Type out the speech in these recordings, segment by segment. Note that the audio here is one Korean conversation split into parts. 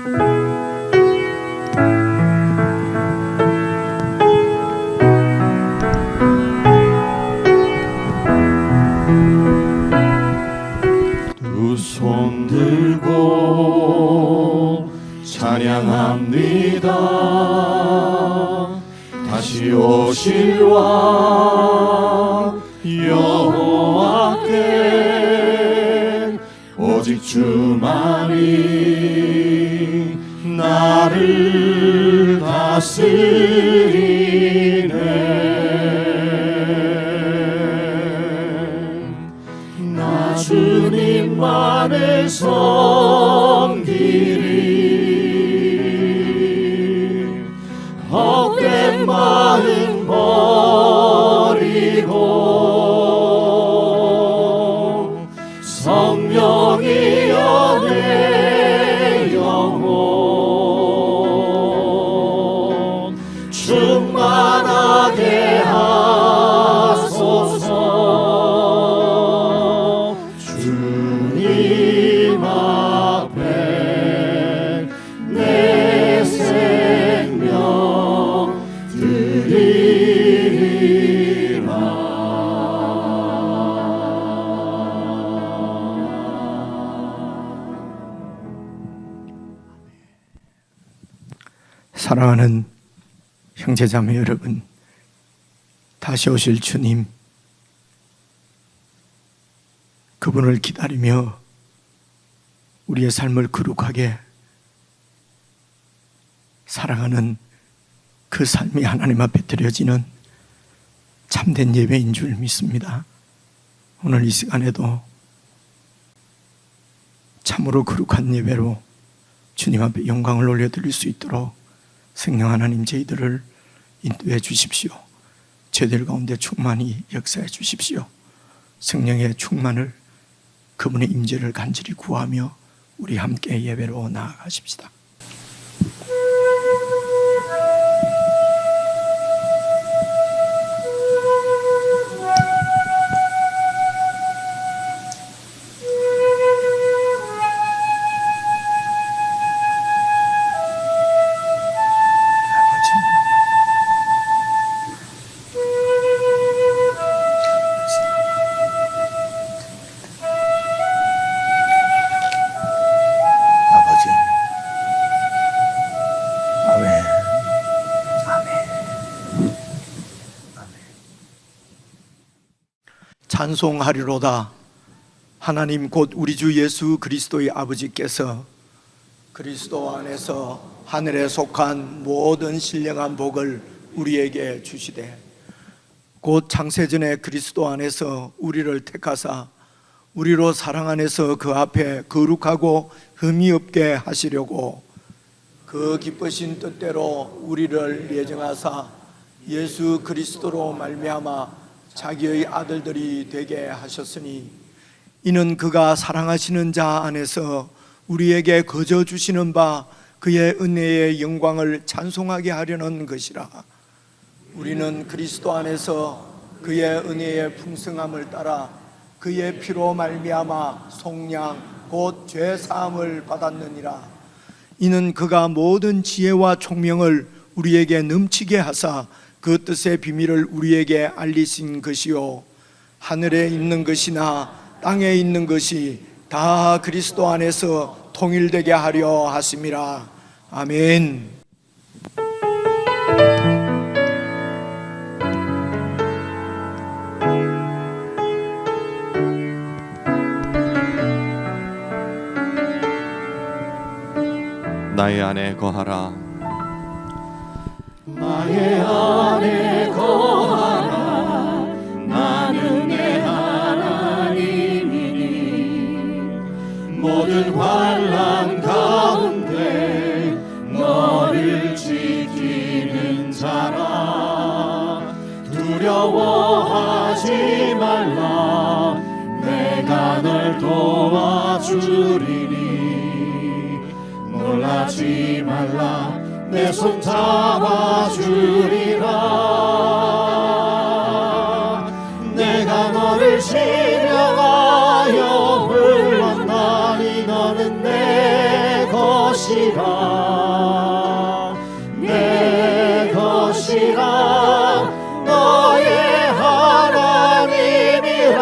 두 손 들고 찬양합니다. 다시 오실 왕 여호와께 오직 주만이 나를 다스리네. 나 주님만을 섬기리. 헛된 마음 버리고 성령이여 내 영혼 충만하게 하소서. 주님 앞에 내 생명 드리리라. 사랑하는 형제자매 여러분, 다시 오실 주님, 그분을 기다리며 우리의 삶을 거룩하게 살아가는 그 삶이 하나님 앞에 드려지는 참된 예배인 줄 믿습니다. 오늘 이 시간에도 참으로 거룩한 예배로 주님 앞에 영광을 올려드릴 수 있도록 성령 하나님 저희들을 인도해 주십시오. 저희들 가운데 충만히 역사해 주십시오. 성령의 충만을, 그분의 임재를 간절히 구하며 우리 함께 예배로 나아가십시다. 찬송하리로다. 하나님 곧 우리 주 예수 그리스도의 아버지께서 그리스도 안에서 하늘에 속한 모든 신령한 복을 우리에게 주시되, 곧 창세전에 그리스도 안에서 우리를 택하사 우리로 사랑 안에서 그 앞에 거룩하고 흠이 없게 하시려고 그 기쁘신 뜻대로 우리를 예정하사 예수 그리스도로 말미암아 자기의 아들들이 되게 하셨으니, 이는 그가 사랑하시는 자 안에서 우리에게 거저 주시는 바 그의 은혜의 영광을 찬송하게 하려는 것이라. 우리는 그리스도 안에서 그의 은혜의 풍성함을 따라 그의 피로 말미암아 속량 곧 죄 사함을 받았느니라. 이는 그가 모든 지혜와 총명을 우리에게 넘치게 하사 그 뜻의 비밀을 우리에게 알리신 것이요, 하늘에 있는 것이나 땅에 있는 것이 다 그리스도 안에서 통일되게 하려 하심이라. 아멘. 나의 안에 거하라. 나의 안에 거하라. 나는 내 하나님이니 모든 환난 가운데 너를 지키는 자라. 두려워하지 말라. 내가 널 도와주리니 놀라지 말라. 내 손 잡아주리라. 내가 너를 지명하여 불렀나니 너는 내 것이 것이라 내 것이라 너의 하나님이라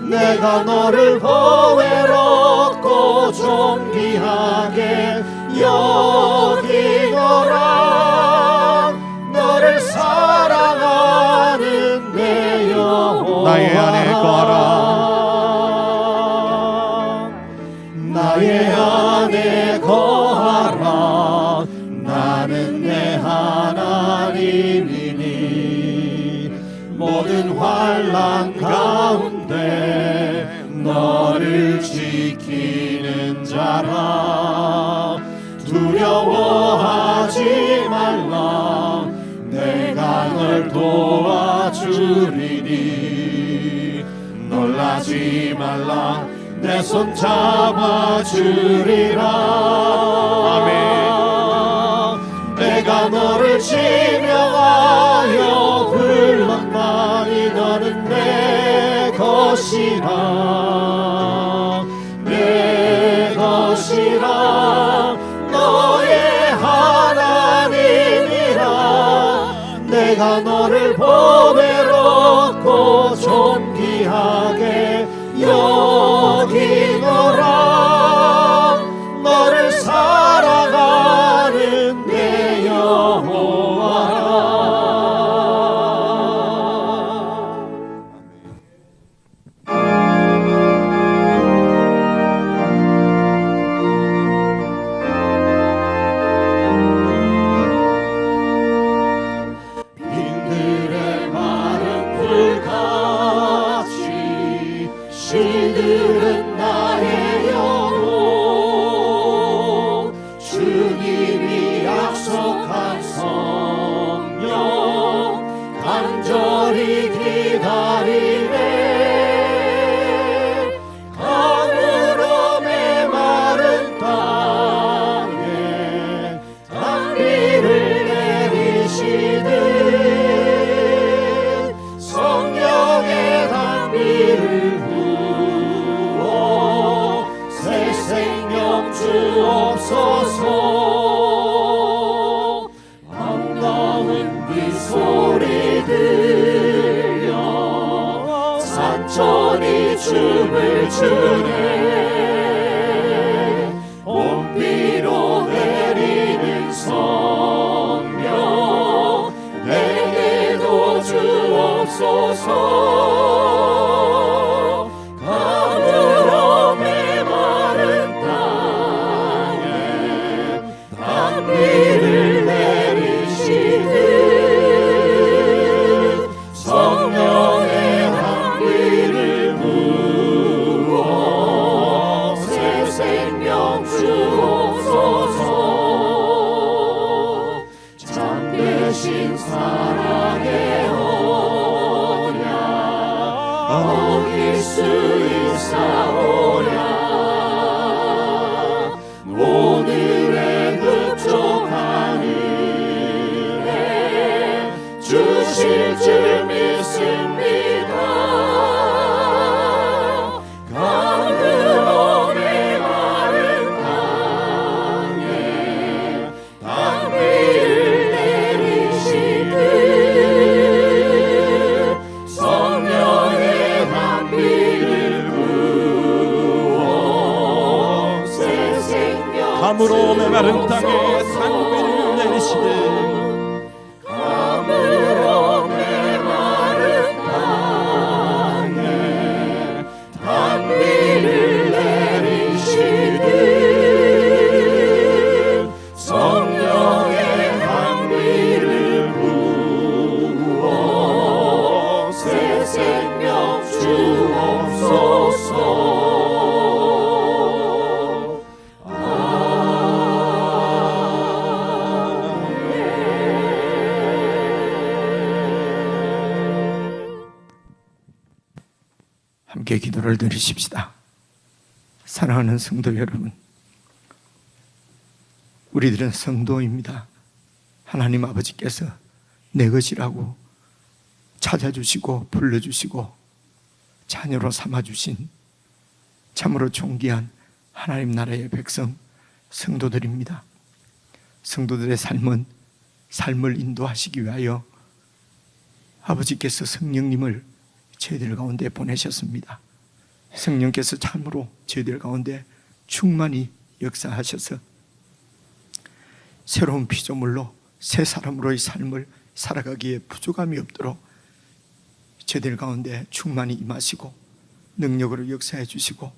내가 너를 보배롭고 존귀하게 여기노라 너를 사랑하는 내 여호와라 나의 안에 거하라 나의 안에 거하라 나는 내 하나님이니 모든 환난 가운데 너를 지키는 자라 두려워하지 말라 내가 널 도와주리니 놀라지 말라 내 손 잡아주리라 아멘 내가 너를 지명하여 불렀나니 너는 내 것이라 내 것이라 너의 하나님이라 내가 너를 보배롭고 존귀하게 여기노라 너를 사랑하는 내 여호와라 빈들의 마른 불같이 시들은 나의 영혼 주님이 약속한 성령 간절히 기다리네 가물어 메마른 땅에 단비를 내리시듯 성령의 단비를 부어 새 생명 주옵소서 반가운 빗소리 들려 산천이 춤을 추네 봄비로 내리는 성령 내게도 주옵소서 가물어 메마른 땅에 단비를 내리시듯 성령의 단비를 부어 새 생명 주옵소서 참되신 사랑의 언약 어길 수 있사오랴 오늘의 흡족한 은혜 주실 줄 믿습니다 가물어 메마른 땅에 단비를 내리시듯 성령의 단비를 부어 새 생명 가물어 메마른 땅에 단비를 내리시되 가물어 메마른 땅에 단비를 내리시듯 성령의 단비를 부어 새 생명 주옵소서 함께 기도를 드리십시다. 사랑하는 성도 여러분, 우리들은 성도입니다. 하나님 아버지께서 내 것이라고 찾아주시고 불러주시고 자녀로 삼아주신 참으로 존귀한 하나님 나라의 백성 성도들입니다. 성도들의 삶을 인도하시기 위하여 아버지께서 성령님을 저희들 가운데 보내셨습니다. 성령께서 참으로 저희들 가운데 충만히 역사하셔서 새로운 피조물로 새 사람으로의 삶을 살아가기에 부족함이 없도록 저희들 가운데 충만히 임하시고 능력으로 역사해 주시고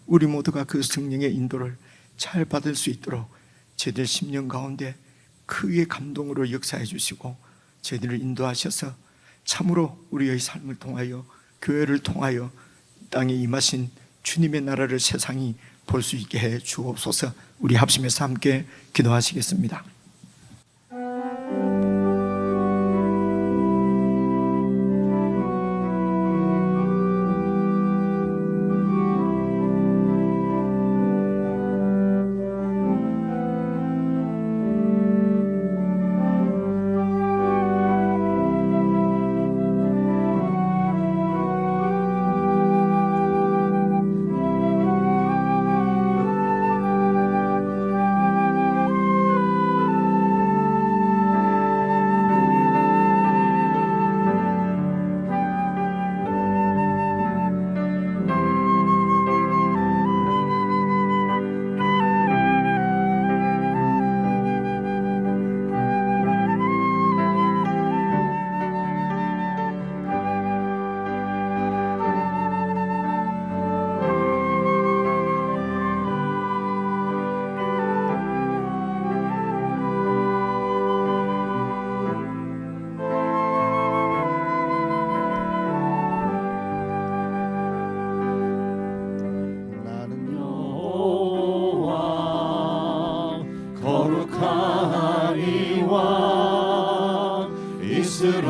우리 모두가 그 성령의 인도를 잘 받을 수 있도록 저희들 심령 가운데 크게 감동으로 역사해 주시고 저희들을 인도하셔서 참으로 우리의 삶을 통하여 교회를 통하여 땅에 임하신 주님의 나라를 세상이 볼 수 있게 해 주옵소서. 우리 합심해서 함께 기도하시겠습니다.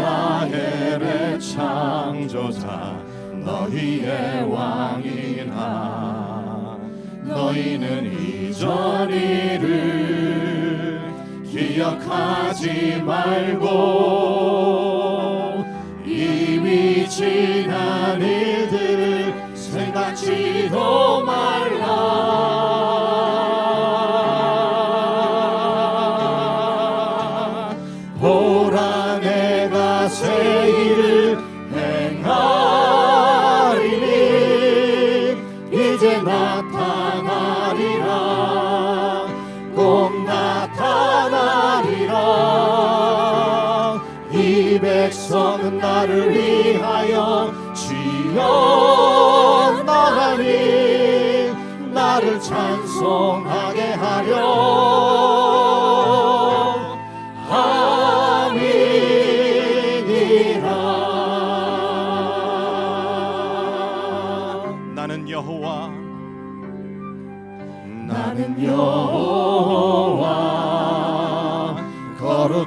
이스라엘의 창조자 너희의 왕이라. 너희는 이전 일을 기억하지 말고 이미 지난 일들을 생각지도 말라. 보라 내가 새 일을 행하리니 이제 나타나리라. 꼭 나타나리라. 이 백성은 나를 위하여 지어나가니 나를 찬송하게 하려 나는 여호와 나는 여호와 거룩하니와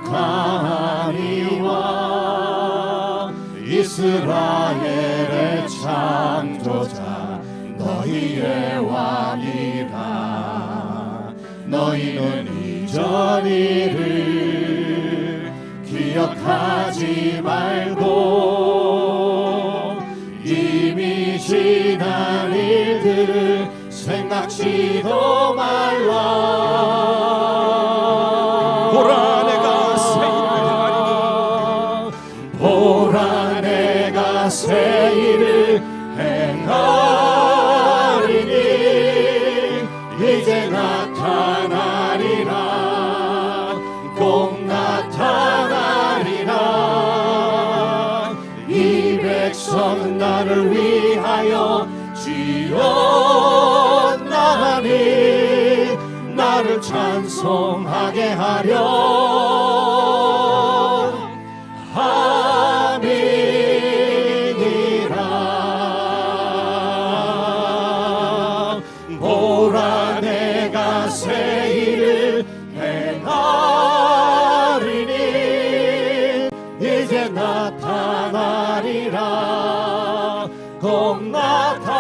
이스라엘의 창조자 너희의 왕이라. 너희는 이전 일을 기억하지 말고 이미 지난 일들을 생각지도 말라. 보라 내가 새 일을 행하리니 보라 내가 새 일을 행하리니 이제 나타나리라. 꼭 나타나리라. 이 백성은 나를 위하여 지어나가니 나를 찬송하게 하려 함이니라. 보라 내가 새 일을 행하리니 이제 나타나리라. 꼭 나타나리라.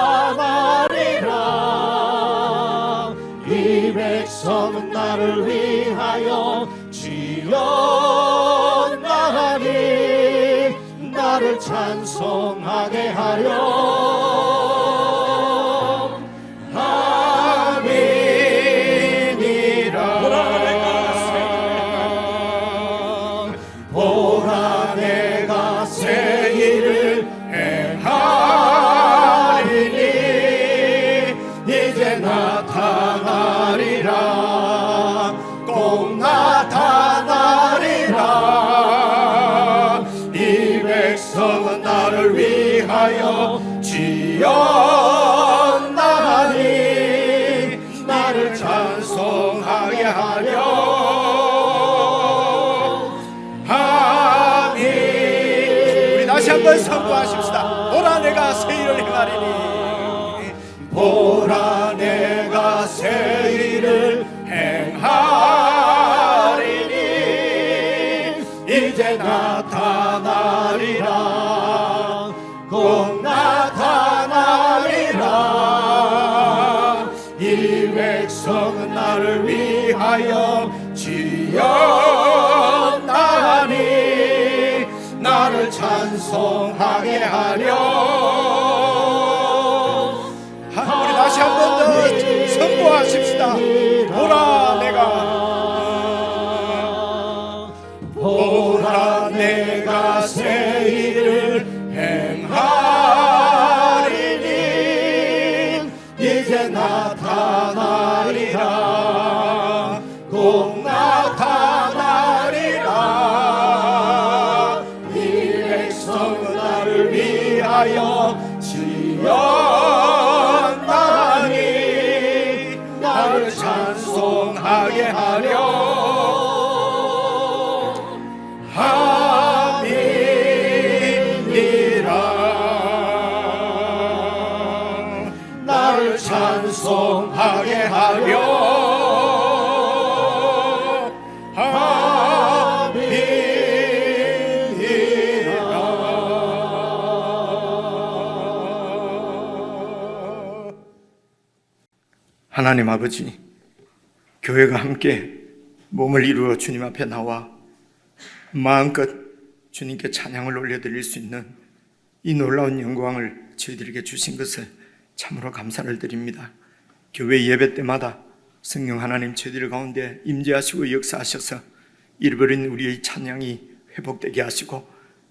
이 백성은 나를 위하여 지어나가니 나를 찬송하게 하려 함이니라. 찬송하게 하려 함이. 우리 다시 한번 선포하십시다. 보라 내가 새 일을 행하리니, 보라 내가 새 일을 행하리니 이제 나타나리라. 곧 나타나리라. 이 백성은 나를 위하여 지었나니 나를 찬송하게 하려. 우리 다시 한 번 더 선포하십시다. 보라 내가 새 일을 행하리니 이제 나타나리라. 곧 나타나리라. 이 백성은 나를 위하여 지었나니 나를 찬송하게 하려 함이니라. 나를 찬송하게 하려 함이니라. 하나님 아버지, 교회가 함께 몸을 이루어 주님 앞에 나와 마음껏 주님께 찬양을 올려드릴 수 있는 이 놀라운 영광을 저희들에게 주신 것을 참으로 감사를 드립니다. 교회 예배 때마다 성령 하나님 저희들 가운데 임재하시고 역사하셔서 잃어버린 우리의 찬양이 회복되게 하시고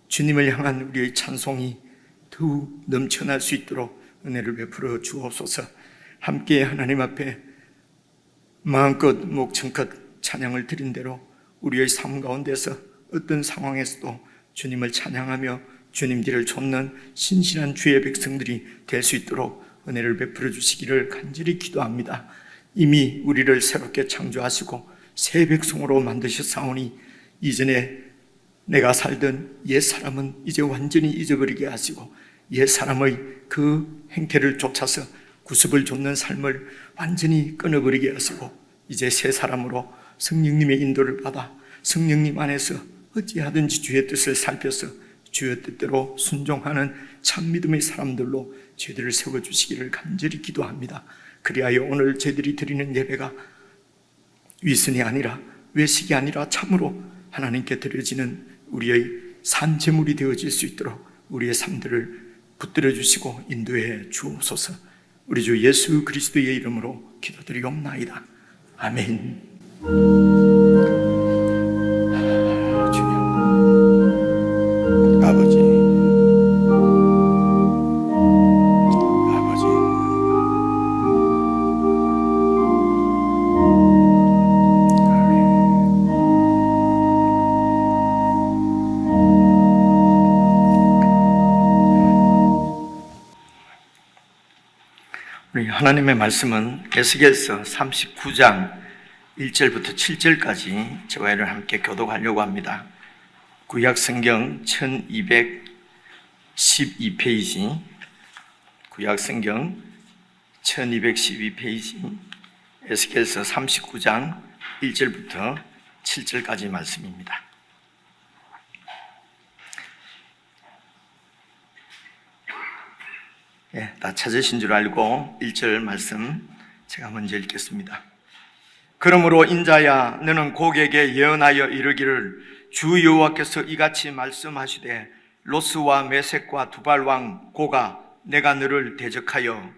주님을 향한 우리의 찬송이 더욱 넘쳐날 수 있도록 은혜를 베풀어 주옵소서. 함께 하나님 앞에 마음껏 목청껏 찬양을 드린 대로 우리의 삶 가운데서 어떤 상황에서도 주님을 찬양하며 주님 뒤를 좇는 신실한 주의 백성들이 될 수 있도록 은혜를 베풀어 주시기를 간절히 기도합니다. 이미 우리를 새롭게 창조하시고 새 백성으로 만드셨사오니 이전에 내가 살던 옛 사람은 이제 완전히 잊어버리게 하시고 옛 사람의 그 행태를 쫓아서 구습을 좇는 삶을 완전히 끊어버리게 하시고 이제 새 사람으로 성령님의 인도를 받아 성령님 안에서 어찌하든지 주의 뜻을 살펴서 주의 뜻대로 순종하는 참 믿음의 사람들로 저희들을 세워주시기를 간절히 기도합니다. 그리하여 오늘 저희들이 드리는 예배가 위선이 아니라 외식이 아니라 참으로 하나님께 드려지는 우리의 산 제물이 되어질 수 있도록 우리의 삶들을 붙들어 주시고 인도해 주옵소서. 우리 주 예수 그리스도의 이름으로 기도드리옵나이다. 아멘. 주님, 아버지, 우리 하나님의 말씀은 에스겔서 39장 1절부터 7절까지 저와를 함께 교독하려고 합니다. 구약성경 1212페이지, 구약성경 1212페이지, 에스겔서 39장 1절부터 7절까지 말씀입니다. 다 찾으신 줄 알고 1절 말씀 제가 먼저 읽겠습니다. 그러므로 인자야, 너는 고객에게 예언하여 이르기를 주 여호와께서 이같이 말씀하시되 로스와 메섹과 두발왕 고가 내가 너를 대적하여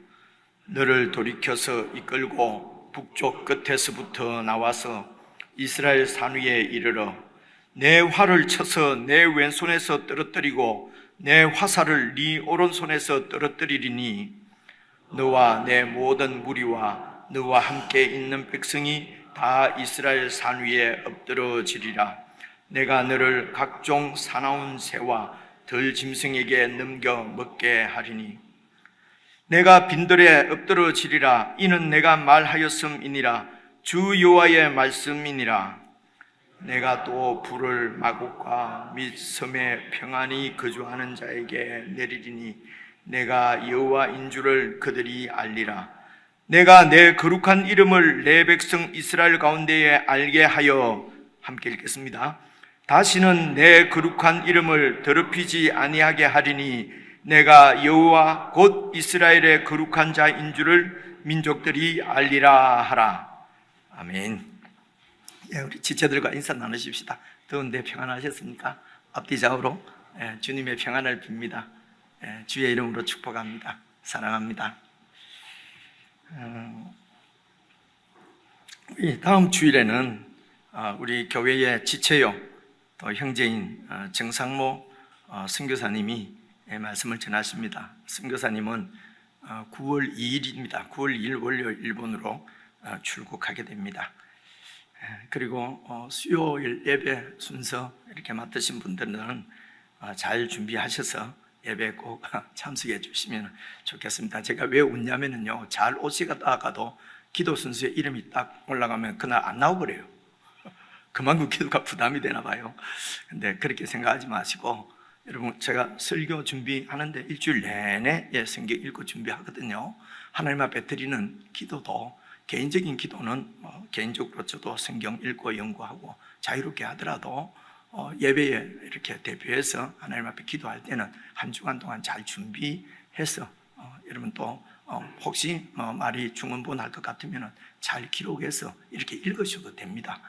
너를 돌이켜서 이끌고 북쪽 끝에서부터 나와서 이스라엘 산 위에 이르러 내 활을 쳐서 내 왼손에서 떨어뜨리고 내 화살을 네 오른손에서 떨어뜨리리니 너와 내 모든 무리와 너와 함께 있는 백성이 다 이스라엘 산 위에 엎드러지리라. 내가 너를 각종 사나운 새와 들 짐승에게 넘겨 먹게 하리니 내가 빈들에 엎드러지리라. 이는 내가 말하였음이니라. 주 여호와의 말씀이니라. 내가 또 불을 마곡과 및 섬에 평안히 거주하는 자에게 내리리니 내가 여호와인 줄을 그들이 알리라. 내가 내 거룩한 이름을 내 백성 이스라엘 가운데에 알게 하여, 함께 읽겠습니다. 다시는 내 거룩한 이름을 더럽히지 아니하게 하리니 내가 여호와 곧 이스라엘의 거룩한 자인 줄을 민족들이 알리라 하라. 아멘. 예, 우리 지체들과 인사 나누십시다. 더운데 평안하셨습니까? 앞뒤 좌우로 주님의 평안을 빕니다. 주의 이름으로 축복합니다. 사랑합니다. 다음 주일에는 우리 교회의 지체요 또 형제인 정상모 선교사님이 말씀을 전하십니다. 선교사님은 9월 2일입니다. 9월 2일 월요일 일본으로 출국하게 됩니다. 그리고 수요일 예배 순서 이렇게 맡으신 분들은 잘 준비하셔서 예배 꼭 참석해 주시면 좋겠습니다. 제가 왜 웃냐면요, 잘 오시다가도 기도 순서에 이름이 딱 올라가면 그날 안 나오거래요. 그만큼 기도가 부담이 되나 봐요. 근데 그렇게 생각하지 마시고, 여러분, 제가 설교 준비하는데 일주일 내내 성경 읽고 준비하거든요. 하나님 앞에 드리는 기도도, 개인적인 기도는 개인적으로 저도 성경 읽고 연구하고 자유롭게 하더라도 예배에 이렇게 대표해서 하나님 앞에 기도할 때는 한 주간 동안 잘 준비해서 여러분 또 혹시 말이 중언부언할 것 같으면 잘 기록해서 이렇게 읽으셔도 됩니다.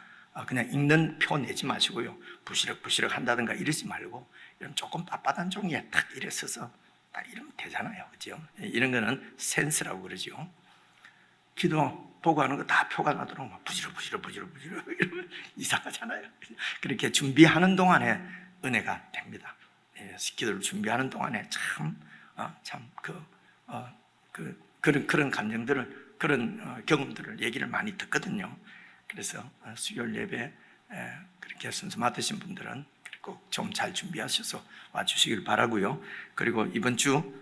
그냥 읽는 표 내지 마시고요, 부시럭부시럭 한다든가 이러지 말고 조금 빳빳한 종이에 딱 이래 써서 딱 이러면 되잖아요, 그죠? 이런 거는 센스라고 그러죠. 기도 보고하는 거 다 표가 나도록 막 부지럭부지럭 이러면 이상하잖아요. 그렇게 준비하는 동안에 은혜가 됩니다. 기도를 준비하는 동안에 그런 감정들을, 그런 경험들을 얘기를 많이 듣거든요. 그래서 수요일 예배 그렇게 순서 맡으신 분들은 꼭 좀 잘 준비하셔서 와주시길 바라고요. 그리고 이번 주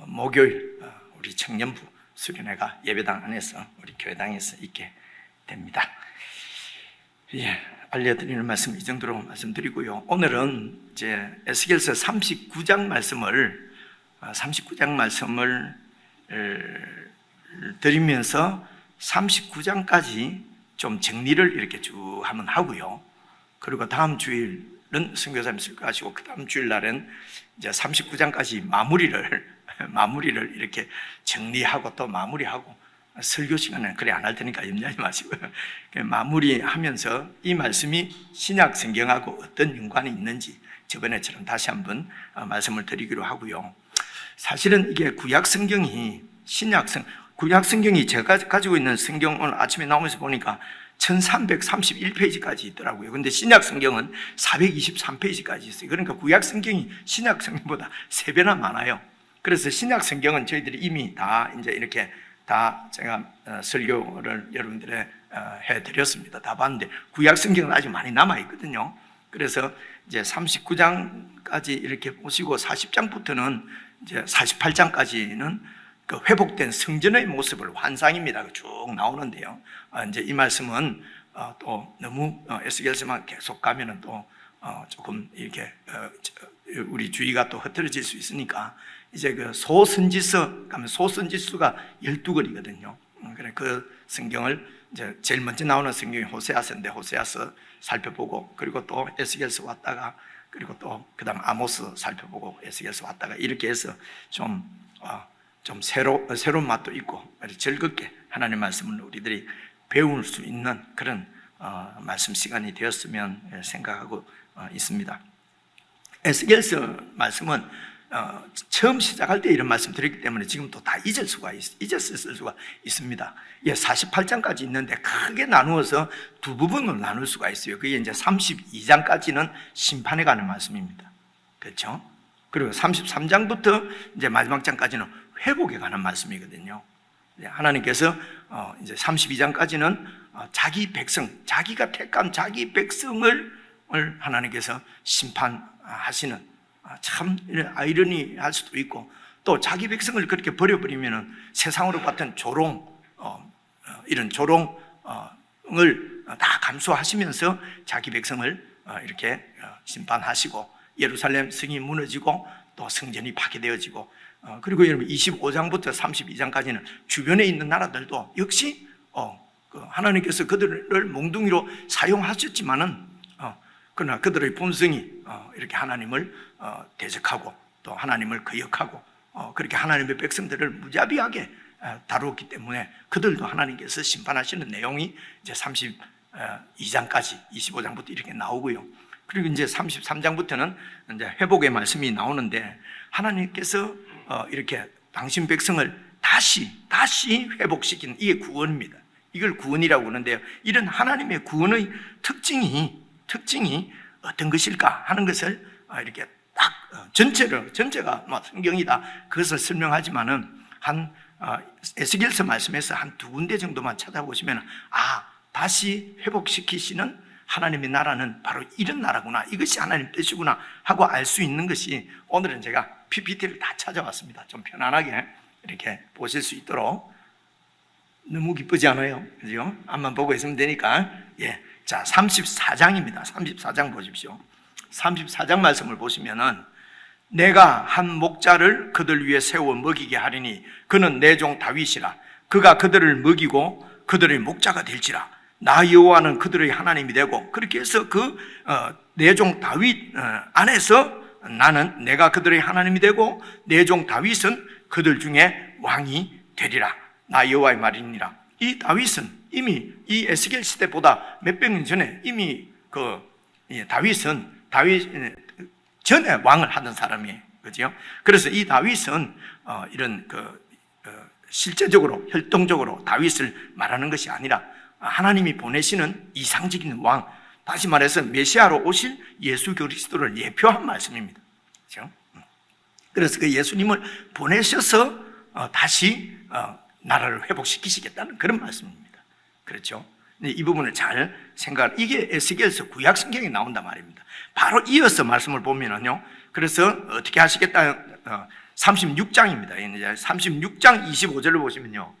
목요일 우리 청년부 수련회가 예배당 안에서 우리 교회당에서 있게 됩니다. 예, 알려드리는 말씀 이 정도로 말씀드리고요. 오늘은 이제 에스겔서 39장 말씀을 드리면서 39장까지 좀 정리를 이렇게 쭉 한번 하고요. 그리고 다음 주일은 선교사님 설교하시고 그 다음 주일 날은 이제 39장까지 마무리를 이렇게 정리하고 또 마무리하고, 설교 시간에는 그래 안 할 테니까 염려하지 마시고요. 마무리하면서 이 말씀이 신약 성경하고 어떤 연관이 있는지 저번에처럼 다시 한번 말씀을 드리기로 하고요. 사실은 이게 구약 성경이 제가 가지고 있는 성경 오늘 아침에 나오면서 보니까 1331페이지까지 있더라고요. 근데 신약 성경은 423페이지까지 있어요. 그러니까 구약 성경이 신약 성경보다 3배나 많아요. 그래서 신약 성경은 저희들이 이미 다 이제 이렇게 다 제가 설교를 여러분들에 해드렸습니다. 다 봤는데 구약 성경은 아직 많이 남아 있거든요. 그래서 이제 39장까지 이렇게 보시고 40장부터는 이제 48장까지는 그 회복된 성전의 모습을 환상입니다. 쭉 나오는데요. 이제 이 말씀은 또 너무 에스겔서만 계속 가면은 또 조금 이렇게 우리 주의가 또 흐트러질 수 있으니까 이제 그 소선지서 가면 소선지서가 12권이거든요. 그래 그 성경을 이제 제일 먼저 나오는 성경이 호세아서인데 호세아서 살펴보고, 그리고 또 에스겔서 왔다가, 그리고 또 그다음 아모스 살펴보고 에스겔서 왔다가 이렇게 해서 좀 새로운 맛도 있고 즐겁게 하나님의 말씀을 우리들이 배울 수 있는 그런 말씀 시간이 되었으면 생각하고 있습니다. 에스겔서 말씀은 처음 시작할 때 이런 말씀 드렸기 때문에 지금 또 다 잊었을 수가 있습니다. 48장까지 있는데 크게 나누어서 두 부분으로 나눌 수가 있어요. 그게 이제 32장까지는 심판에 관한 말씀입니다. 그렇죠? 그리고 33장부터 이제 마지막 장까지는 회복에 관한 말씀이거든요. 하나님께서 이제 32장까지는 자기 백성, 자기가 택한 자기 백성을 하나님께서 심판하시는, 참 아이러니할 수도 있고, 또 자기 백성을 그렇게 버려버리면 세상으로 봤던 조롱, 이런 조롱 다 감수하시면서 자기 백성을 이렇게 심판하시고 예루살렘 성이 무너지고 또 성전이 파괴되어지고 그리고 여러분 25장부터 32장까지는 주변에 있는 나라들도 역시 하나님께서 그들을 몽둥이로 사용하셨지만은 그러나 그들의 본성이 이렇게 하나님을 대적하고 또 하나님을 거역하고 그렇게 하나님의 백성들을 무자비하게 다루었기 때문에 그들도 하나님께서 심판하시는 내용이 이제 32장까지 25장부터 이렇게 나오고요. 그리고 이제 33장부터는 이제 회복의 말씀이 나오는데 하나님께서 이렇게 당신 백성을 다시 회복시키는 이게 구원입니다. 이걸 구원이라고 그러는데요. 이런 하나님의 구원의 특징이 어떤 것일까 하는 것을 이렇게 딱 전체가 성경이다 그것을 설명하지만은 에스겔서 말씀에서 한 두 군데 정도만 찾아보시면 다시 회복시키시는 하나님의 나라는 바로 이런 나라구나, 이것이 하나님 뜻이구나 하고 알 수 있는 것이 오늘은 제가 PPT를 다 찾아왔습니다. 좀 편안하게 이렇게 보실 수 있도록. 너무 기쁘지 않아요? 그죠? 앞만 보고 있으면 되니까. 자, 34장입니다. 34장 보십시오. 34장 말씀을 보시면은 내가 한 목자를 그들 위에 세워 먹이게 하리니 그는 내 종 다윗이라. 그가 그들을 먹이고 그들의 목자가 될지라. 나 여호와는 그들의 하나님이 되고, 그렇게 해서 내 종 다윗 안에서 나는 내가 그들의 하나님이 되고 내 종 다윗은 그들 중에 왕이 되리라. 나 여호와의 말이니라. 이 다윗은 이미 이 에스겔 시대보다 몇백 년 전에 이미 다윗 전에 왕을 하던 사람이에요. 그죠? 그래서 이 다윗은 이런 실제적으로 혈통적으로 다윗을 말하는 것이 아니라 하나님이 보내시는 이상적인 왕, 다시 말해서 메시아로 오실 예수 그리스도를 예표한 말씀입니다. 그렇죠? 그래서 그 예수님을 보내셔서 다시 나라를 회복시키시겠다는 그런 말씀입니다. 그렇죠? 이 부분을 잘 이게 에스겔서 구약 성경에 나온단 말입니다. 바로 이어서 말씀을 보면은요, 그래서 어떻게 하시겠다, 36장입니다. 이제 36장 25절을 보시면요,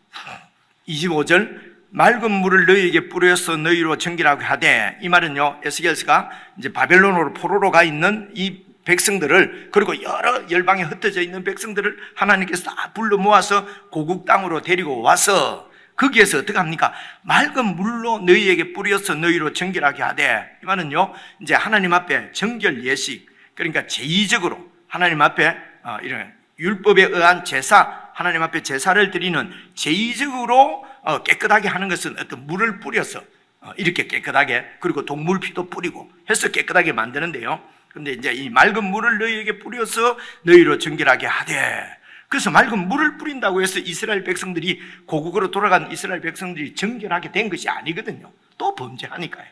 25절, 맑은 물을 너희에게 뿌려서 너희로 정결하게 하되, 이 말은요, 에스겔서가 이제 바벨론으로 포로로 가 있는 이 백성들을, 그리고 여러 열방에 흩어져 있는 백성들을 하나님께서 다 불러 모아서 고국 땅으로 데리고 와서 거기에서 어떻게 합니까? 맑은 물로 너희에게 뿌려서 너희로 정결하게 하되, 이 말은요, 이제 하나님 앞에 정결 예식, 그러니까 제의적으로 하나님 앞에 이런 율법에 의한 제사, 하나님 앞에 제사를 드리는 제의적으로 깨끗하게 하는 것은 어떤 물을 뿌려서 이렇게 깨끗하게, 그리고 동물 피도 뿌리고 해서 깨끗하게 만드는데요. 근데 이제 이 맑은 물을 너희에게 뿌려서 너희로 정결하게 하되, 그래서 맑은 물을 뿌린다고 해서 이스라엘 백성들이, 고국으로 돌아간 이스라엘 백성들이 정결하게 된 것이 아니거든요. 또 범죄하니까요.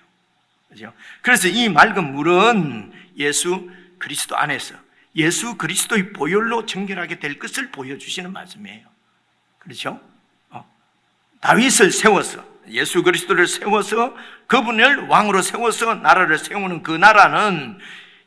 그죠? 그래서 이 맑은 물은 예수 그리스도 안에서 예수 그리스도의 보혈로 정결하게 될 것을 보여주시는 말씀이에요. 그렇죠? 다윗을 세워서, 예수 그리스도를 세워서, 그분을 왕으로 세워서 나라를 세우는 그 나라는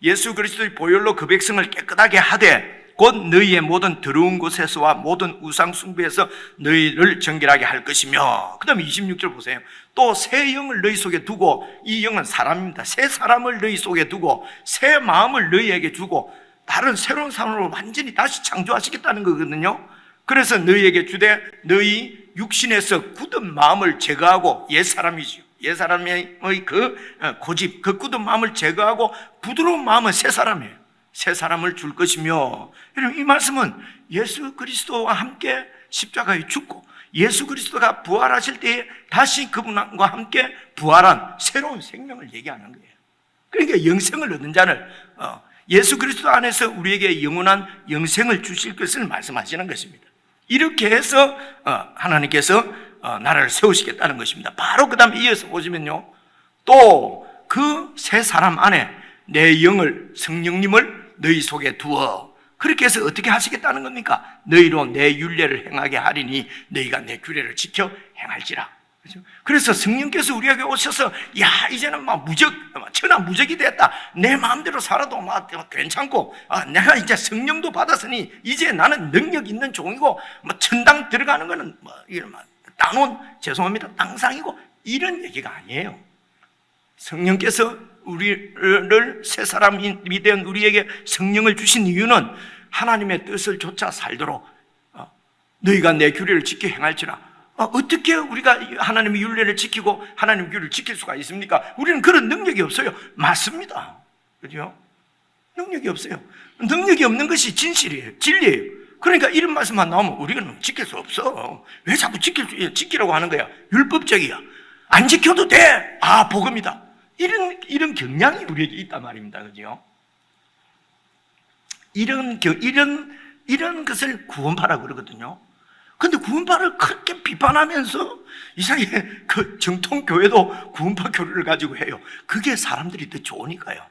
예수 그리스도의 보혈로 그 백성을 깨끗하게 하되, 곧 너희의 모든 더러운 곳에서와 모든 우상 숭배에서 너희를 정결하게 할 것이며, 그 다음에 26절 보세요. 또 새 영을 너희 속에 두고, 이 영은 사람입니다. 새 사람을 너희 속에 두고 새 마음을 너희에게 주고 다른 새로운 사람으로 완전히 다시 창조하시겠다는 거거든요. 그래서 너희에게 주되 너희 육신에서 굳은 마음을 제거하고, 옛사람이죠, 옛사람의 그 고집, 그 굳은 마음을 제거하고 부드러운 마음은 새 사람이에요. 새 사람을 줄 것이며, 여러분, 이 말씀은 예수 그리스도와 함께 십자가에 죽고 예수 그리스도가 부활하실 때에 다시 그분과 함께 부활한 새로운 생명을 얘기하는 거예요. 그러니까 영생을 얻는 자를, 예수 그리스도 안에서 우리에게 영원한 영생을 주실 것을 말씀하시는 것입니다. 이렇게 해서 하나님께서 나라를 세우시겠다는 것입니다. 바로 그 다음에 이어서 보시면요, 또 그 새 사람 안에 내 영을, 성령님을 너희 속에 두어, 그렇게 해서 어떻게 하시겠다는 겁니까? 너희로 내 율례를 행하게 하리니 너희가 내 규례를 지켜 행할지라. 그렇죠? 그래서 성령께서 우리에게 오셔서, 야, 이제는 천하무적이 됐다, 내 마음대로 살아도 괜찮고, 내가 이제 성령도 받았으니 이제 나는 능력 있는 종이고, 천당 들어가는 거는 땅은 죄송합니다, 땅상이고 이런 얘기가 아니에요. 성령께서 우리를 새 사람이 된 우리에게 성령을 주신 이유는 하나님의 뜻을 좇아 살도록 너희가 내 규례를 지켜 행할지라. 어떻게 우리가 하나님의 율례를 지키고 하나님의 규례를 지킬 수가 있습니까? 우리는 그런 능력이 없어요. 맞습니다. 그죠? 능력이 없어요. 능력이 없는 것이 진실이에요. 진리예요. 그러니까 이런 말씀만 나오면 우리는 지킬 수 없어. 왜 자꾸 지키라고 하는 거야? 율법적이야. 안 지켜도 돼. 복음이다. 이런 경향이 우리에게 있단 말입니다. 그죠? 이런 것을 구원파라고 그러거든요. 근데 구원파를 그렇게 비판하면서 이상하게 그 정통교회도 구원파 교리를 가지고 해요. 그게 사람들이 더 좋으니까요.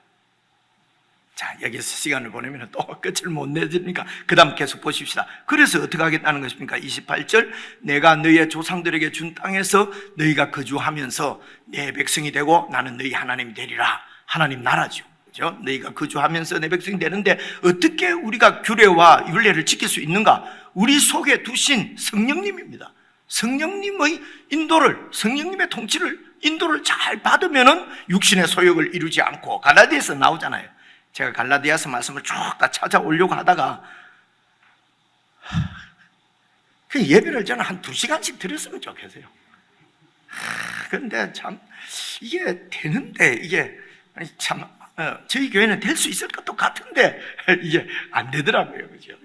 자, 여기서 시간을 보내면 또 끝을 못 내드리니까 그 다음 계속 보십시다. 그래서 어떻게 하겠다는 것입니까? 28절, 내가 너희의 조상들에게 준 땅에서 너희가 거주하면서 내 백성이 되고 나는 너희 하나님이 되리라. 하나님 나라죠. 그죠? 너희가 거주하면서 내 백성이 되는데 어떻게 우리가 규례와 율례를 지킬 수 있는가? 우리 속에 두신 성령님입니다. 성령님의 인도를, 성령님의 통치를, 인도를 잘 받으면은 육신의 소욕을 이루지 않고, 갈라디아서 나오잖아요. 제가 갈라디아서 말씀을 쭉 다 찾아오려고 하다가 그 예배를 저는 한 2시간씩 드렸으면 좋겠어요. 그런데 참 이게 되는데 이게 참 저희 교회는 될 수 있을 것도 같은데 이게 안 되더라고요. 그죠?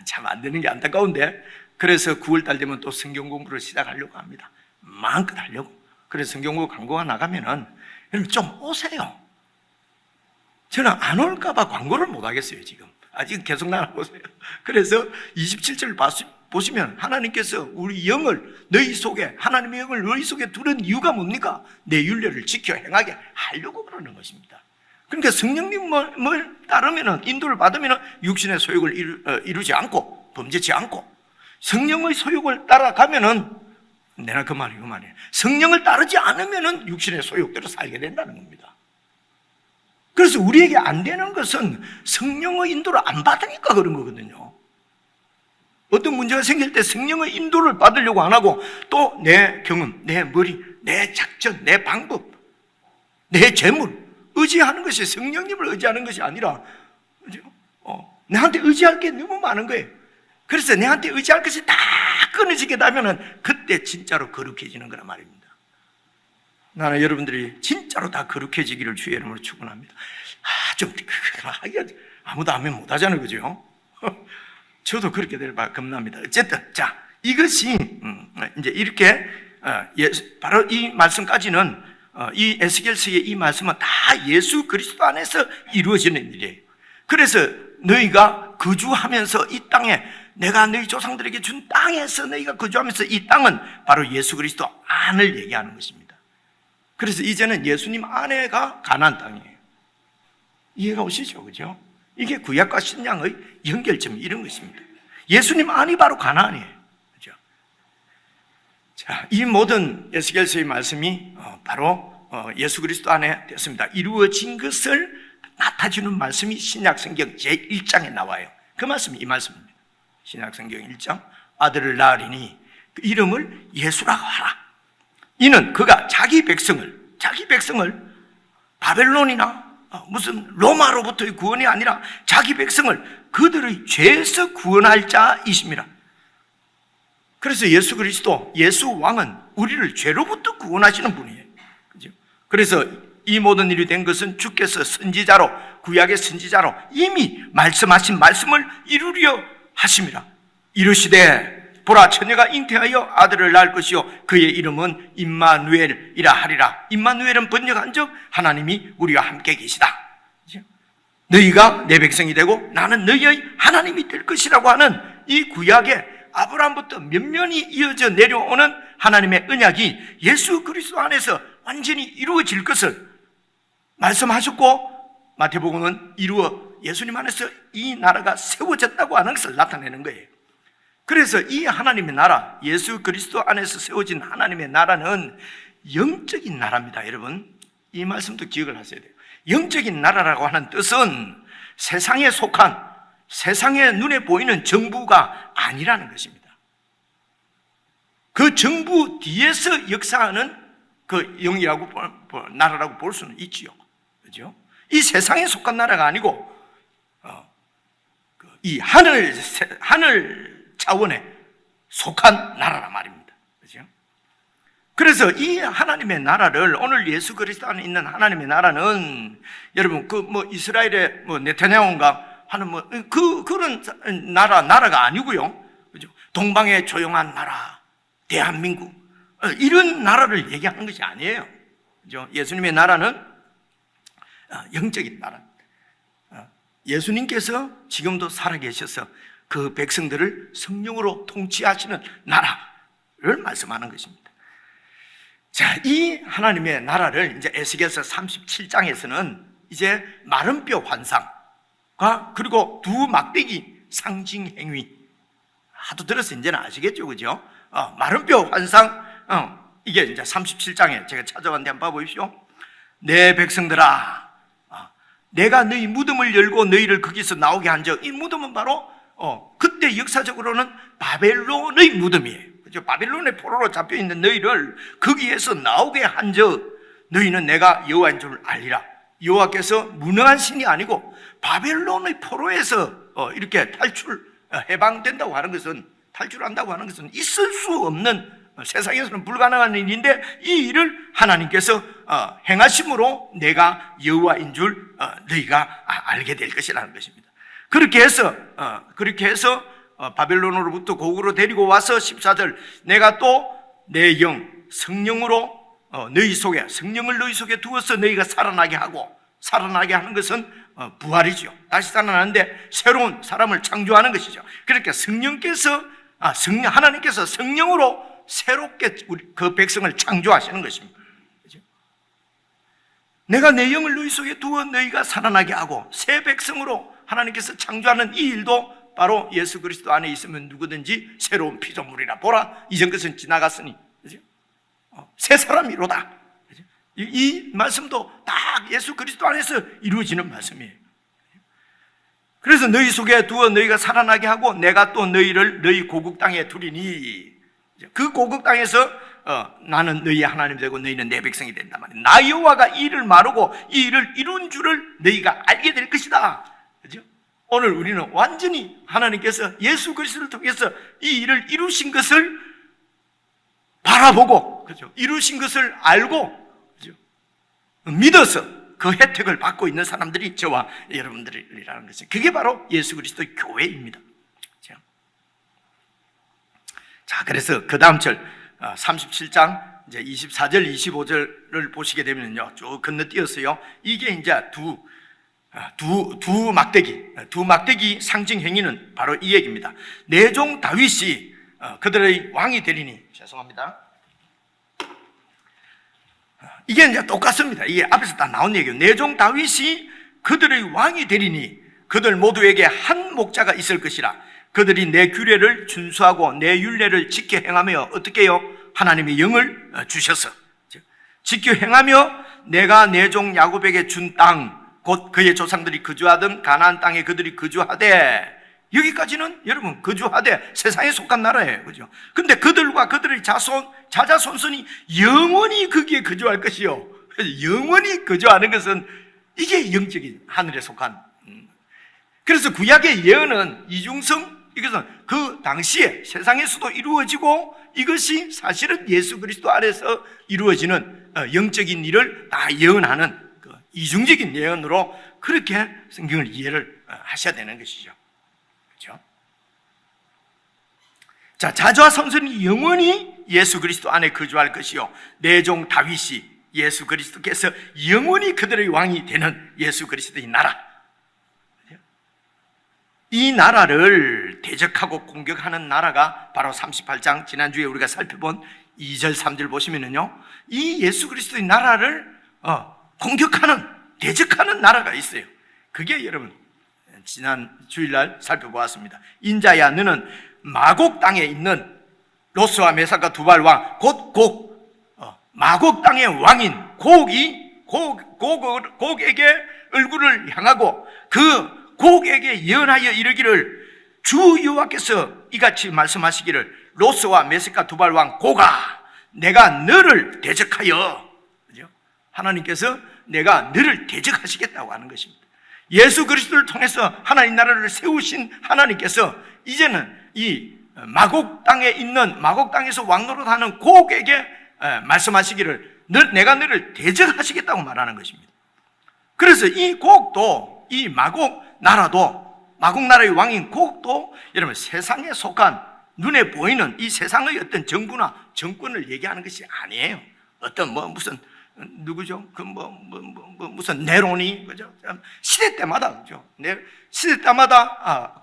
참 안 되는 게 안타까운데, 그래서 9월달 되면 또 성경 공부를 시작하려고 합니다. 마음껏 하려고. 그래서 성경 공부 광고가 나가면은 여러분 좀 오세요. 저는 안 올까봐 광고를 못 하겠어요, 지금. 아직 계속 나가보세요. 그래서 27절 보시면 하나님께서 우리 영을 너희 속에, 하나님의 영을 너희 속에 두는 이유가 뭡니까? 내 율례를 지켜 행하게 하려고 그러는 것입니다. 그러니까 성령님을 따르면, 인도를 받으면 육신의 소욕을 이루지 않고, 범죄치 않고, 성령의 소욕을 따라가면은, 내가 그 말이에요. 성령을 따르지 않으면은 육신의 소욕대로 살게 된다는 겁니다. 그래서 우리에게 안 되는 것은 성령의 인도를 안 받으니까 그런 거거든요. 어떤 문제가 생길 때 성령의 인도를 받으려고 안 하고 또 내 경험, 내 머리, 내 작전, 내 방법, 내 재물 의지하는 것이 성령님을 의지하는 것이 아니라 내한테 의지할 게 너무 많은 거예요. 그래서 내한테 의지할 것이 다 끊어지게 되면은 그때 진짜로 거룩해지는 거란 말입니다. 나는 여러분들이 진짜로 다 거룩해지기를 주의 이름으로 축원합니다. 좀 하기가 아무도 하면 못하잖아요, 그죠? 저도 그렇게 될 바 겁납니다. 어쨌든 자, 이것이 이제 이렇게 바로 이 말씀까지는 이 에스겔서의 이 말씀은 다 예수 그리스도 안에서 이루어지는 일이에요. 그래서 너희가 거주하면서 이 땅에, 내가 너희 조상들에게 준 땅에서 너희가 거주하면서, 이 땅은 바로 예수 그리스도 안을 얘기하는 것입니다. 그래서 이제는 예수님 안에가 가나안 땅이에요. 이해가 오시죠? 그죠? 이게 구약과 신약의 연결점이 이런 것입니다. 예수님 안이 바로 가나안이에요. 그죠? 자, 이 모든 에스겔서의 말씀이 바로 예수 그리스도 안에 됐습니다. 이루어진 것을 나타주는 말씀이 신약 성경 제1장에 나와요. 그 말씀이 이 말씀입니다. 신약 성경 1장, 아들을 낳으리니 그 이름을 예수라고 하라. 이는 그가 자기 백성을 바벨론이나 무슨 로마로부터의 구원이 아니라 자기 백성을 그들의 죄에서 구원할 자이심이라. 그래서 예수 그리스도, 예수 왕은 우리를 죄로부터 구원하시는 분이에요. 그죠? 그래서 이 모든 일이 된 것은 주께서 선지자로, 구약의 선지자로 이미 말씀하신 말씀을 이루려 하심이라. 이르시되 보라, 처녀가 잉태하여 아들을 낳을 것이요 그의 이름은 임마누엘이라 하리라. 임마누엘은 번역한 적 하나님이 우리와 함께 계시다. 너희가 내 백성이 되고 나는 너희의 하나님이 될 것이라고 하는 이 구약의 아브라함부터 면면이 이어져 내려오는 하나님의 언약이 예수 그리스도 안에서 완전히 이루어질 것을 말씀하셨고, 마태복음은 이루어 예수님 안에서 이 나라가 세워졌다고 하는 것을 나타내는 거예요. 그래서 이 하나님의 나라, 예수 그리스도 안에서 세워진 하나님의 나라는 영적인 나라입니다. 여러분, 이 말씀도 기억을 하셔야 돼요. 영적인 나라라고 하는 뜻은 세상에 속한, 세상의 눈에 보이는 정부가 아니라는 것입니다. 그 정부 뒤에서 역사하는 그 영이라고 나라라고 볼 수는 있지요. 그죠? 이 세상에 속한 나라가 아니고 이 하늘 차원에 속한 나라라 말입니다. 그죠? 그래서 이 하나님의 나라를, 오늘 예수 그리스도 안에 있는 하나님의 나라는, 여러분 이스라엘의 네타냐후인가 하는 그런 나라가 아니고요. 그죠? 동방의 조용한 나라, 대한민국, 이런 나라를 얘기하는 것이 아니에요. 그죠? 예수님의 나라는 영적인 나라. 예수님께서 지금도 살아계셔서 그 백성들을 성령으로 통치하시는 나라를 말씀하는 것입니다. 자, 이 하나님의 나라를 이제 에스겔서 37장에서는 이제 마른 뼈 환상과 그리고 두 막대기 상징 행위, 하도 들어서 이제는 아시겠죠, 그죠? 마른 뼈 환상, 이게 이제 37장에 제가 찾아왔는데 한번 봐보십시오. 내 백성들아, 내가 너희 무덤을 열고 너희를 거기서 나오게 한 적, 이 무덤은 바로 그때 역사적으로는 바벨론의 무덤이에요. 그죠? 바벨론의 포로로 잡혀 있는 너희를 거기에서 나오게 한 적, 너희는 내가 여호와인 줄 알리라. 여호와께서 무능한 신이 아니고 바벨론의 포로에서 이렇게 해방된다고 하는 것은, 탈출한다고 하는 것은 있을 수 없는, 세상에서는 불가능한 일인데 이 일을 하나님께서 행하심으로 내가 여호와인 줄 너희가 알게 될 것이라는 것입니다. 그렇게 해서 바벨론으로부터 고국으로 데리고 와서 14절, 내가 또 내 영 성령으로 너희 속에, 성령을 너희 속에 두어서 너희가 살아나게 하고, 살아나게 하는 것은 부활이죠. 다시 살아나는데 새로운 사람을 창조하는 것이죠. 그러니까 하나님께서 성령으로 새롭게 그 백성을 창조하시는 것입니다. 그렇죠? 내가 내 영을 너희 속에 두어 너희가 살아나게 하고 새 백성으로 하나님께서 창조하는 이 일도 바로 예수 그리스도 안에 있으면 누구든지 새로운 피조물이라. 보라, 이전 것은 지나갔으니, 그렇죠? 새 사람이로다. 그렇죠? 이 말씀도 딱 예수 그리스도 안에서 이루어지는 말씀이에요. 그래서 너희 속에 두어 너희가 살아나게 하고 내가 또 너희를 너희 고국 땅에 두리니, 그 고국 땅에서 나는 너희의 하나님 되고 너희는 내 백성이 된단 말이에요. 나 여호와가 이 일을 마르고 이 일을 이룬 줄을 너희가 알게 될 것이다. 그죠? 오늘 우리는 완전히 하나님께서 예수 그리스도를 통해서 이 일을 이루신 것을 바라보고, 그죠? 이루신 것을 알고, 그죠? 믿어서 그 혜택을 받고 있는 사람들이 저와 여러분들이라는 것이, 그게 바로 예수 그리스도의 교회입니다. 자, 그래서 그 다음 절 37장 이제 24절, 25절을 보시게 되면요, 쭉 건너뛰었어요. 이게 이제 두 막대기 상징 행위는 바로 이 얘기입니다. 내 종 다윗이 그들의 왕이 되리니, 죄송합니다. 이게 이제 똑같습니다. 이게 앞에서 다 나온 얘기예요. 내 종 다윗이 그들의 왕이 되리니 그들 모두에게 한 목자가 있을 것이라. 그들이 내 규례를 준수하고 내 율례를 지켜 행하며, 어떻게 해요? 하나님의 영을 주셔서 지켜 행하며 내가 내 종 야곱에게 준 땅, 곧 그의 조상들이 거주하던 가나안 땅에 그들이 거주하되, 여기까지는 여러분 거주하되 세상에 속한 나라예요. 그죠? 근데 그들과 그들의 자손손이 영원히 거기에 거주할 것이요. 영원히 거주하는 것은 이게 영적인 하늘에 속한. 그래서 구약의 예언은 이중성, 이것은 그 당시에 세상에서도 이루어지고 이것이 사실은 예수 그리스도 안에서 이루어지는 영적인 일을 다 예언하는 그 이중적인 예언으로 그렇게 성경을 이해를 하셔야 되는 것이죠. 그렇죠? 자, 자주와 성전이 영원히 예수 그리스도 안에 거주할 것이요, 내 종 다윗이 예수 그리스도께서 영원히 그들의 왕이 되는 예수 그리스도의 나라, 이 나라를 대적하고 공격하는 나라가 바로 38장 지난주에 우리가 살펴본 2절 3절 보시면은요, 이 예수 그리스도의 나라를 공격하는, 대적하는 나라가 있어요. 그게 여러분 지난 주일날 살펴보았습니다. 인자야, 너는 마곡 땅에 있는 로스와 메삭과 두발 왕, 곧 마곡 땅의 왕인 곡에게 얼굴을 향하고 그 곡에게 예언하여 이르기를, 주 여호와께서 이같이 말씀하시기를, 로스와 메섹과 두발 왕 곡아, 내가 너를 대적하여, 그죠? 하나님께서 내가 너를 대적하시겠다고 하는 것입니다. 예수 그리스도를 통해서 하나님 나라를 세우신 하나님께서 이제는 이 마곡 땅에 있는, 마곡 땅에서 왕노릇하는 곡에게 말씀하시기를 내가 너를 대적하시겠다고 말하는 것입니다. 그래서 이 곡도, 이 마곡 나라도, 마곡 나라의 왕인 곡도 여러분 세상에 속한, 눈에 보이는 이 세상의 어떤 정부나 정권을 얘기하는 것이 아니에요. 어떤 무슨 누구죠? 무슨 네로니, 그죠? 시대 때마다, 그죠? 시대 때마다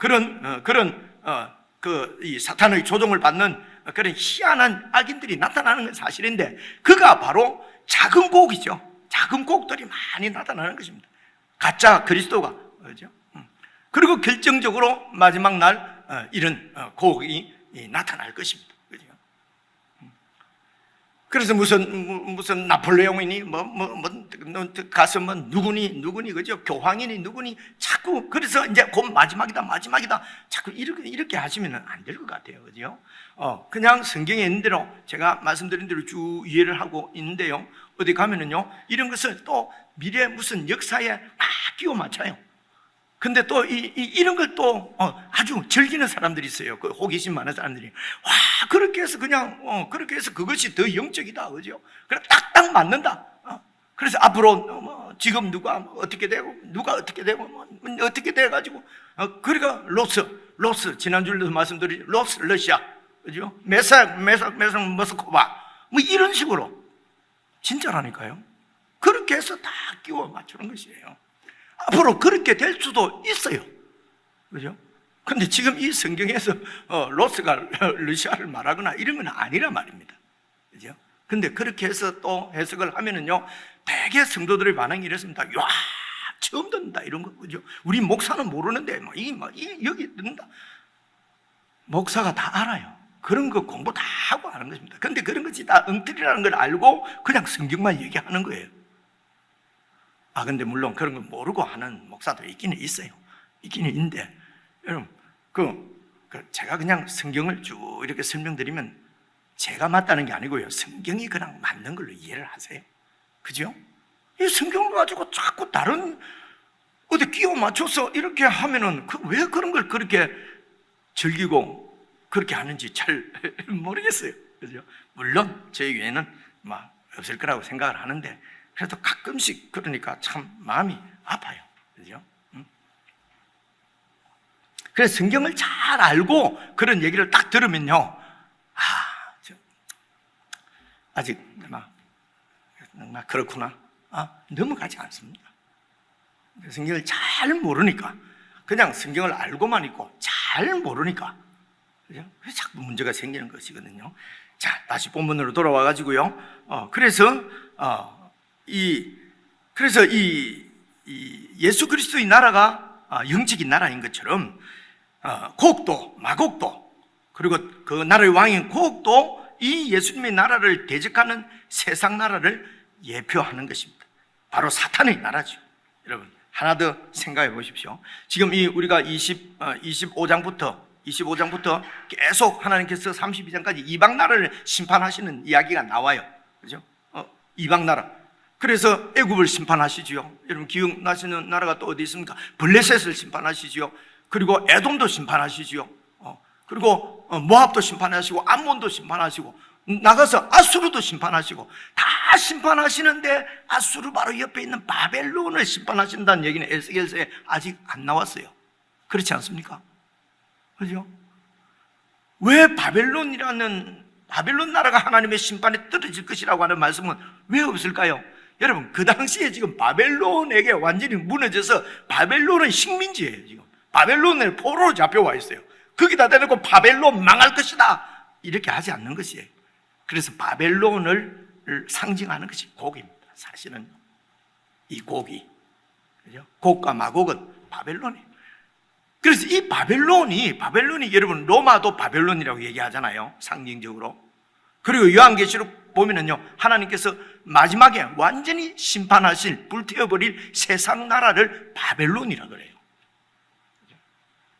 이 사탄의 조종을 받는 그런 희한한 악인들이 나타나는 건 사실인데, 그가 바로 작은 곡이죠. 작은 곡들이 많이 나타나는 것입니다. 가짜 그리스도가, 그죠? 그리고 결정적으로 마지막 날 이런 곡이 나타날 것입니다. 그죠? 그래서 무슨 나폴레옹이니 가서 누구니 그죠? 교황이니 누구니 자꾸, 그래서 이제 곧 마지막이다 자꾸 이렇게 하시면 안 될 것 같아요. 그죠? 그냥 성경에 있는 대로 제가 말씀드린 대로 쭉 이해를 하고 있는데요. 어디 가면은요, 이런 것을 또 미래 무슨 역사에 막 끼워 맞춰요. 근데 또 이런 걸 또 아주 즐기는 사람들이 있어요. 그 호기심 많은 사람들이. 와, 그렇게 해서 그냥 그렇게 해서 그것이 더 영적이다, 그죠? 그래 딱딱 맞는다. 그래서 앞으로 지금 누가 어떻게 되고 어떻게 돼 가지고 그러니까 로스 지난주에도 말씀드린 로스 러시아, 그죠? 메삭 모스크바 뭐 이런 식으로 진짜라니까요. 그렇게 해서 다 끼워 맞추는 것이에요. 앞으로 그렇게 될 수도 있어요. 그죠? 근데 지금 이 성경에서 로스가 러시아를 말하거나 이런 건 아니란 말입니다. 그죠? 근데 그렇게 해서 또 해석을 하면은요, 대개 성도들의 반응이 이랬습니다. 야, 처음 듣는다, 이런 거. 그죠? 우리 목사는 모르는데, 여기 듣는다. 목사가 다 알아요. 그런 거 공부 다 하고 하는 것입니다. 근데 그런 것이 다 엉터리라는 걸 알고 그냥 성경만 얘기하는 거예요. 근데 물론 그런 걸 모르고 하는 목사도 있기는 있어요. 있기는 있는데, 여러분, 제가 그냥 성경을 쭉 이렇게 설명드리면 제가 맞다는 게 아니고요. 성경이 그냥 맞는 걸로 이해를 하세요. 그죠? 이 성경을 가지고 자꾸 다른 어디 끼워 맞춰서 이렇게 하면은 왜 그런 걸 그렇게 즐기고 그렇게 하는지 잘 모르겠어요. 그죠? 물론 저희 교회는 없을 거라고 생각을 하는데, 그래도 가끔씩 그러니까 참 마음이 아파요. 그죠? 그래서 성경을 잘 알고 그런 얘기를 딱 들으면요, 아직 그렇구나. 넘어가지 않습니다. 성경을 잘 모르니까, 그냥 성경을 알고만 있고 잘 모르니까, 그죠? 그래서 자꾸 문제가 생기는 것이거든요. 자, 다시 본문으로 돌아와 가지고요. 그래서 예수 그리스도의 나라가 영적인 나라인 것처럼 곡도, 마곡도, 그리고 그 나라의 왕인 곡도 이 예수님의 나라를 대적하는 세상 나라를 예표하는 것입니다. 바로 사탄의 나라죠. 여러분, 하나 더 생각해 보십시오. 지금 우리가 25장부터 계속 하나님께서 32장까지 이방 나라를 심판하시는 이야기가 나와요. 그죠? 이방 나라. 그래서 애굽을 심판하시지요. 여러분 기억나시는 나라가 또 어디 있습니까? 블레셋을 심판하시지요. 그리고 에돔도 심판하시지요. 그리고 모압도 심판하시고 암몬도 심판하시고 나가서 아수르도 심판하시고 다 심판하시는데, 아수르 바로 옆에 있는 바벨론을 심판하신다는 얘기는 에스겔서에 아직 안 나왔어요. 그렇지 않습니까? 그죠? 왜 바벨론 나라가 하나님의 심판에 떨어질 것이라고 하는 말씀은 왜 없을까요? 여러분, 그 당시에 지금 바벨론에게 완전히 무너져서 바벨론은 식민지예요. 지금 바벨론에 포로로 잡혀와 있어요. 거기다 대놓고 바벨론 망할 것이다 이렇게 하지 않는 것이에요. 그래서 바벨론을 상징하는 것이 곡입니다. 사실은 이 곡이, 그죠? 곡과 마곡은 바벨론이에요. 그래서 이 바벨론이 여러분 로마도 바벨론이라고 얘기하잖아요, 상징적으로. 그리고 요한계시록 보면은요, 하나님께서 마지막에 완전히 심판하실, 불태워버릴 세상 나라를 바벨론이라고 그래요.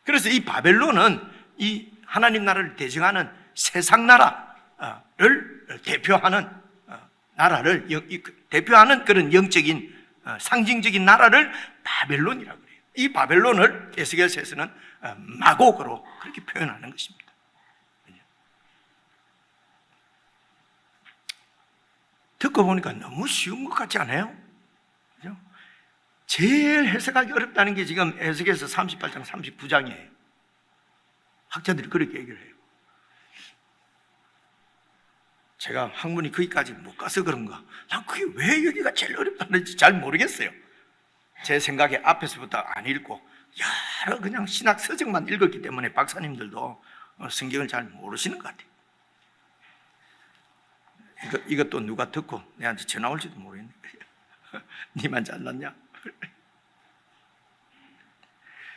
그래서 이 바벨론은 이 하나님 나라를 대적하는 세상 나라를 대표하는 나라를 대표하는 그런 영적인 상징적인 나라를 바벨론이라고 그래요. 이 바벨론을 에스겔서에서는 마곡으로 그렇게 표현하는 것입니다. 듣고 보니까 너무 쉬운 것 같지 않아요? 그죠? 제일 해석하기 어렵다는 게 지금 에스겔서 38장 39장이에요. 학자들이 그렇게 얘기를 해요. 제가 학문이 거기까지 못 가서 그런가? 난 그게 왜 여기가 제일 어렵다는지 잘 모르겠어요. 제 생각에 앞에서부터 안 읽고 여러 그냥 신학 서적만 읽었기 때문에 박사님들도 성경을 잘 모르시는 것 같아요. 이것도 누가 듣고 내한테 전화 올지도 모르겠네. 니만 잘났냐?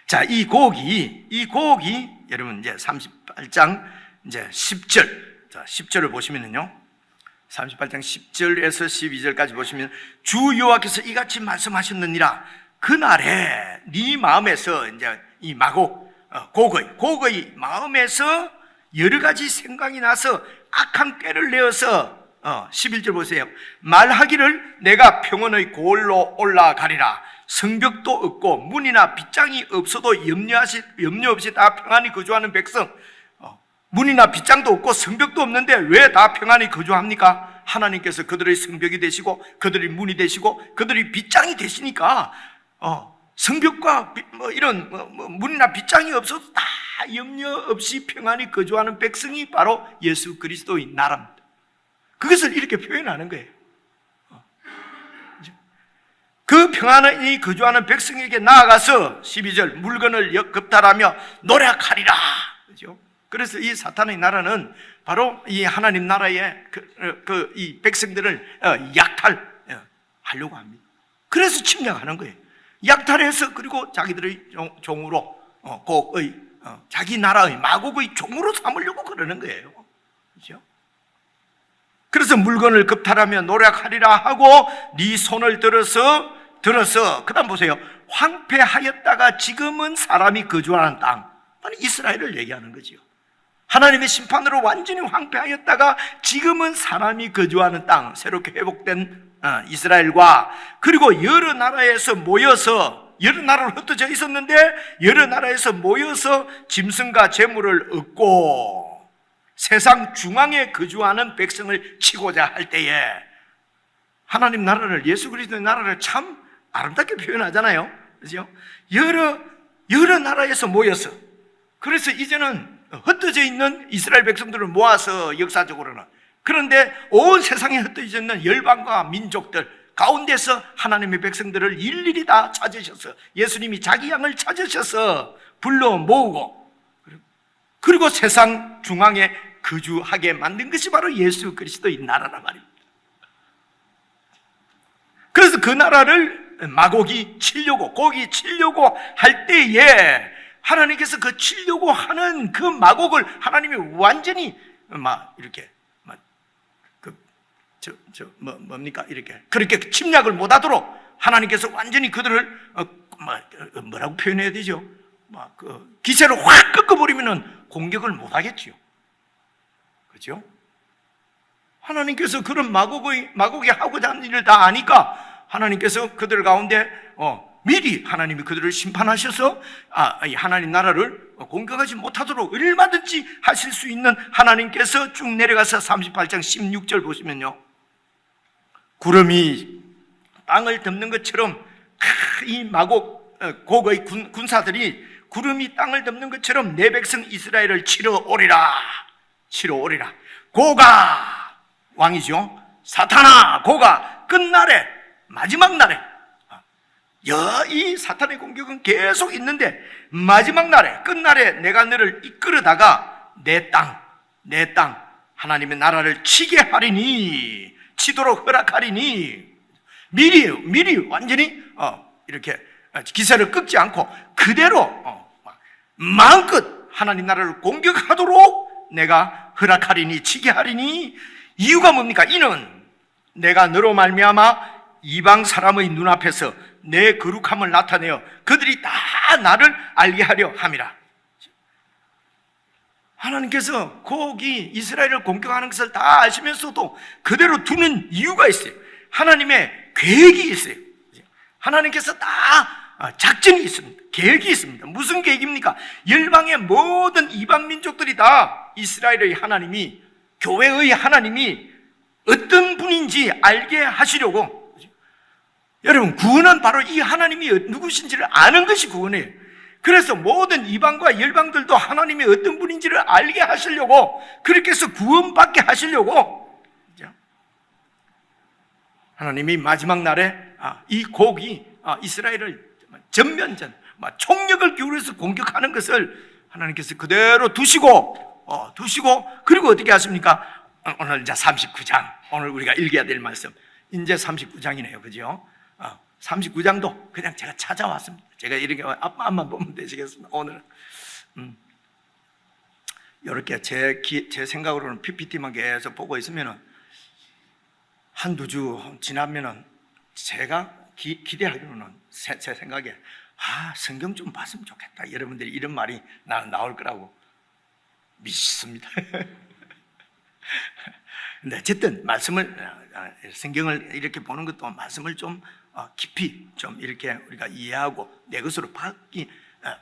자, 이 곡이 여러분 이제 38장 이제 10절. 자, 10절을 보시면은요. 38장 10절에서 12절까지 보시면 주 여호와께서 이같이 말씀하셨느니라. 그날에 네 마음에서 이제 이 마곡 곡의 마음에서 여러 가지 생각이 나서 악한 꾀를 내어서 11절 보세요. 말하기를 내가 평원의 고을로 올라가리라. 성벽도 없고 문이나 빗장이 없어도 염려 없이 다 평안히 거주하는 백성. 문이나 빗장도 없고 성벽도 없는데 왜 다 평안히 거주합니까? 하나님께서 그들의 성벽이 되시고 그들의 문이 되시고 그들의 빗장이 되시니까 성벽과 이런 문이나 빗장이 없어도 다 염려 없이 평안히 거주하는 백성이 바로 예수 그리스도의 나라입니다. 그것을 이렇게 표현하는 거예요. 그 평안히 거주하는 백성에게 나아가서 12절 물건을 겁탈하며 노력하리라. 그죠? 그래서 이 사탄의 나라는 바로 이 하나님 나라의 이 백성들을 약탈하려고 합니다. 그래서 침략하는 거예요. 약탈해서 그리고 자기들의 종으로 곡의 자기 나라의 마곡의 종으로 삼으려고 그러는 거예요. 그렇죠? 그래서 물건을 겁탈하며 노력하리라 하고 네 손을 들어서 그다음 보세요. 황폐하였다가 지금은 사람이 거주하는 땅. 바로 이스라엘을 얘기하는 거죠. 하나님의 심판으로 완전히 황폐하였다가 지금은 사람이 거주하는 땅, 새롭게 회복된 이스라엘과 그리고 여러 나라에서 모여서 여러 나라로 흩어져 있었는데 여러 나라에서 모여서 짐승과 재물을 얻고 세상 중앙에 거주하는 백성을 치고자 할 때에 하나님 나라를 예수 그리스도의 나라를 참 아름답게 표현하잖아요. 그렇죠? 여러 나라에서 모여서 그래서 이제는 흩어져 있는 이스라엘 백성들을 모아서 역사적으로는 그런데 온 세상에 흩어져 있는 열방과 민족들 가운데서 하나님의 백성들을 일일이 다 찾으셔서 예수님이 자기 양을 찾으셔서 불러 모으고 그리고 세상 중앙에 거주하게 만든 것이 바로 예수 그리스도의 나라란 말입니다. 그래서 그 나라를 마곡이 치려고 곡이 치려고 할 때에 하나님께서 그 치려고 하는 그 마곡을 하나님이 완전히 이렇게 뭡니까 이렇게 그렇게 침략을 못하도록 하나님께서 완전히 그들을 뭐라고 표현해야 되죠? 기세를 확 꺾어버리면은 공격을 못하겠지요. 그렇죠? 하나님께서 그런 마곡이 하고자 하는 일을 다 아니까 하나님께서 그들 가운데 미리 하나님이 그들을 심판하셔서 하나님 나라를 공격하지 못하도록 얼마든지 하실 수 있는 하나님께서 쭉 내려가서 38장 16절 보시면요. 구름이 땅을 덮는 것처럼 이 곡의 군사들이 구름이 땅을 덮는 것처럼 내 백성 이스라엘을 치러 오리라. 고가 왕이죠. 사탄아 고가 끝날에 마지막 날에 이 사탄의 공격은 계속 있는데 마지막 날에 끝날에 내가 너를 이끌어다가 내 땅 하나님의 나라를 치게 하리니 치도록 허락하리니 미리 완전히 이렇게 기세를 꺾지 않고 그대로 마음껏 하나님 나라를 공격하도록 내가 허락하리니 치게 하리니 이유가 뭡니까? 이는 내가 너로 말미암아 이방 사람의 눈앞에서 내 거룩함을 나타내어 그들이 다 나를 알게 하려 함이라. 하나님께서 곡이 이스라엘을 공격하는 것을 다 아시면서도 그대로 두는 이유가 있어요. 하나님의 계획이 있어요. 하나님께서 다 작전이 있습니다. 계획이 있습니다. 무슨 계획입니까? 열방의 모든 이방 민족들이 다 이스라엘의 하나님이, 교회의 하나님이 어떤 분인지 알게 하시려고. 여러분, 구원은 바로 이 하나님이 누구신지를 아는 것이 구원이에요. 그래서 모든 이방과 열방들도 하나님이 어떤 분인지를 알게 하시려고, 그렇게 해서 구원받게 하시려고 하나님이 마지막 날에 이 곡이 이스라엘을 전면전 총력을 기울여서 공격하는 것을 하나님께서 그대로 두시고 그리고 어떻게 하십니까? 오늘 이제 39장, 오늘 우리가 읽어야 될 말씀 이제 39장이네요. 그죠? 39장도 그냥 제가 찾아왔습니다. 제가 이렇게 앞만 보면 되시겠습니다. 오늘은 이렇게 제 생각으로는 PPT만 계속 보고 있으면은 한두 주 지나면은 제가 기대하기로는 제 생각에 성경 좀 봤으면 좋겠다, 여러분들이 이런 말이 나올 거라고 믿습니다. 근데 어쨌든 말씀을, 성경을 이렇게 보는 것도 말씀을 좀 깊이 좀 이렇게 우리가 이해하고 내 것으로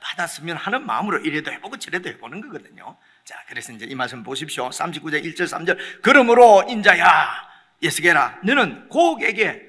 받았으면 하는 마음으로 이래도 해보고 저래도 해보는 거거든요. 자, 그래서 이제 이 말씀 보십시오. 39장 1절 3절. 그러므로 인자야 예스게라, 너는 곡에게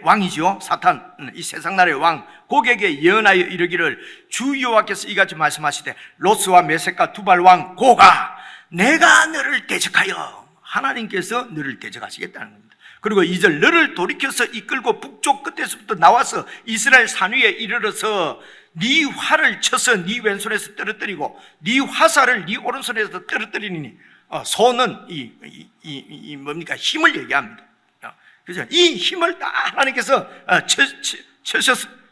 왕이지요. 사탄, 이 세상 나라의 왕 곡에게 예언하여 이르기를, 주 여호와께서 이같이 말씀하시되 로스와 메섹과 두발 왕 고가 내가 너를 대적하여, 하나님께서 너를 대적하시겠다는 겁니다. 그리고 2절, 너를 돌이켜서 이끌고 북쪽 끝에서부터 나와서 이스라엘 산 위에 이르러서 네 활을 쳐서 네 왼손에서 떨어뜨리고 네 화살을 네 오른손에서 떨어뜨리니, 손은 뭡니까? 힘을 얘기합니다. 그죠? 이 힘을 다 하나님께서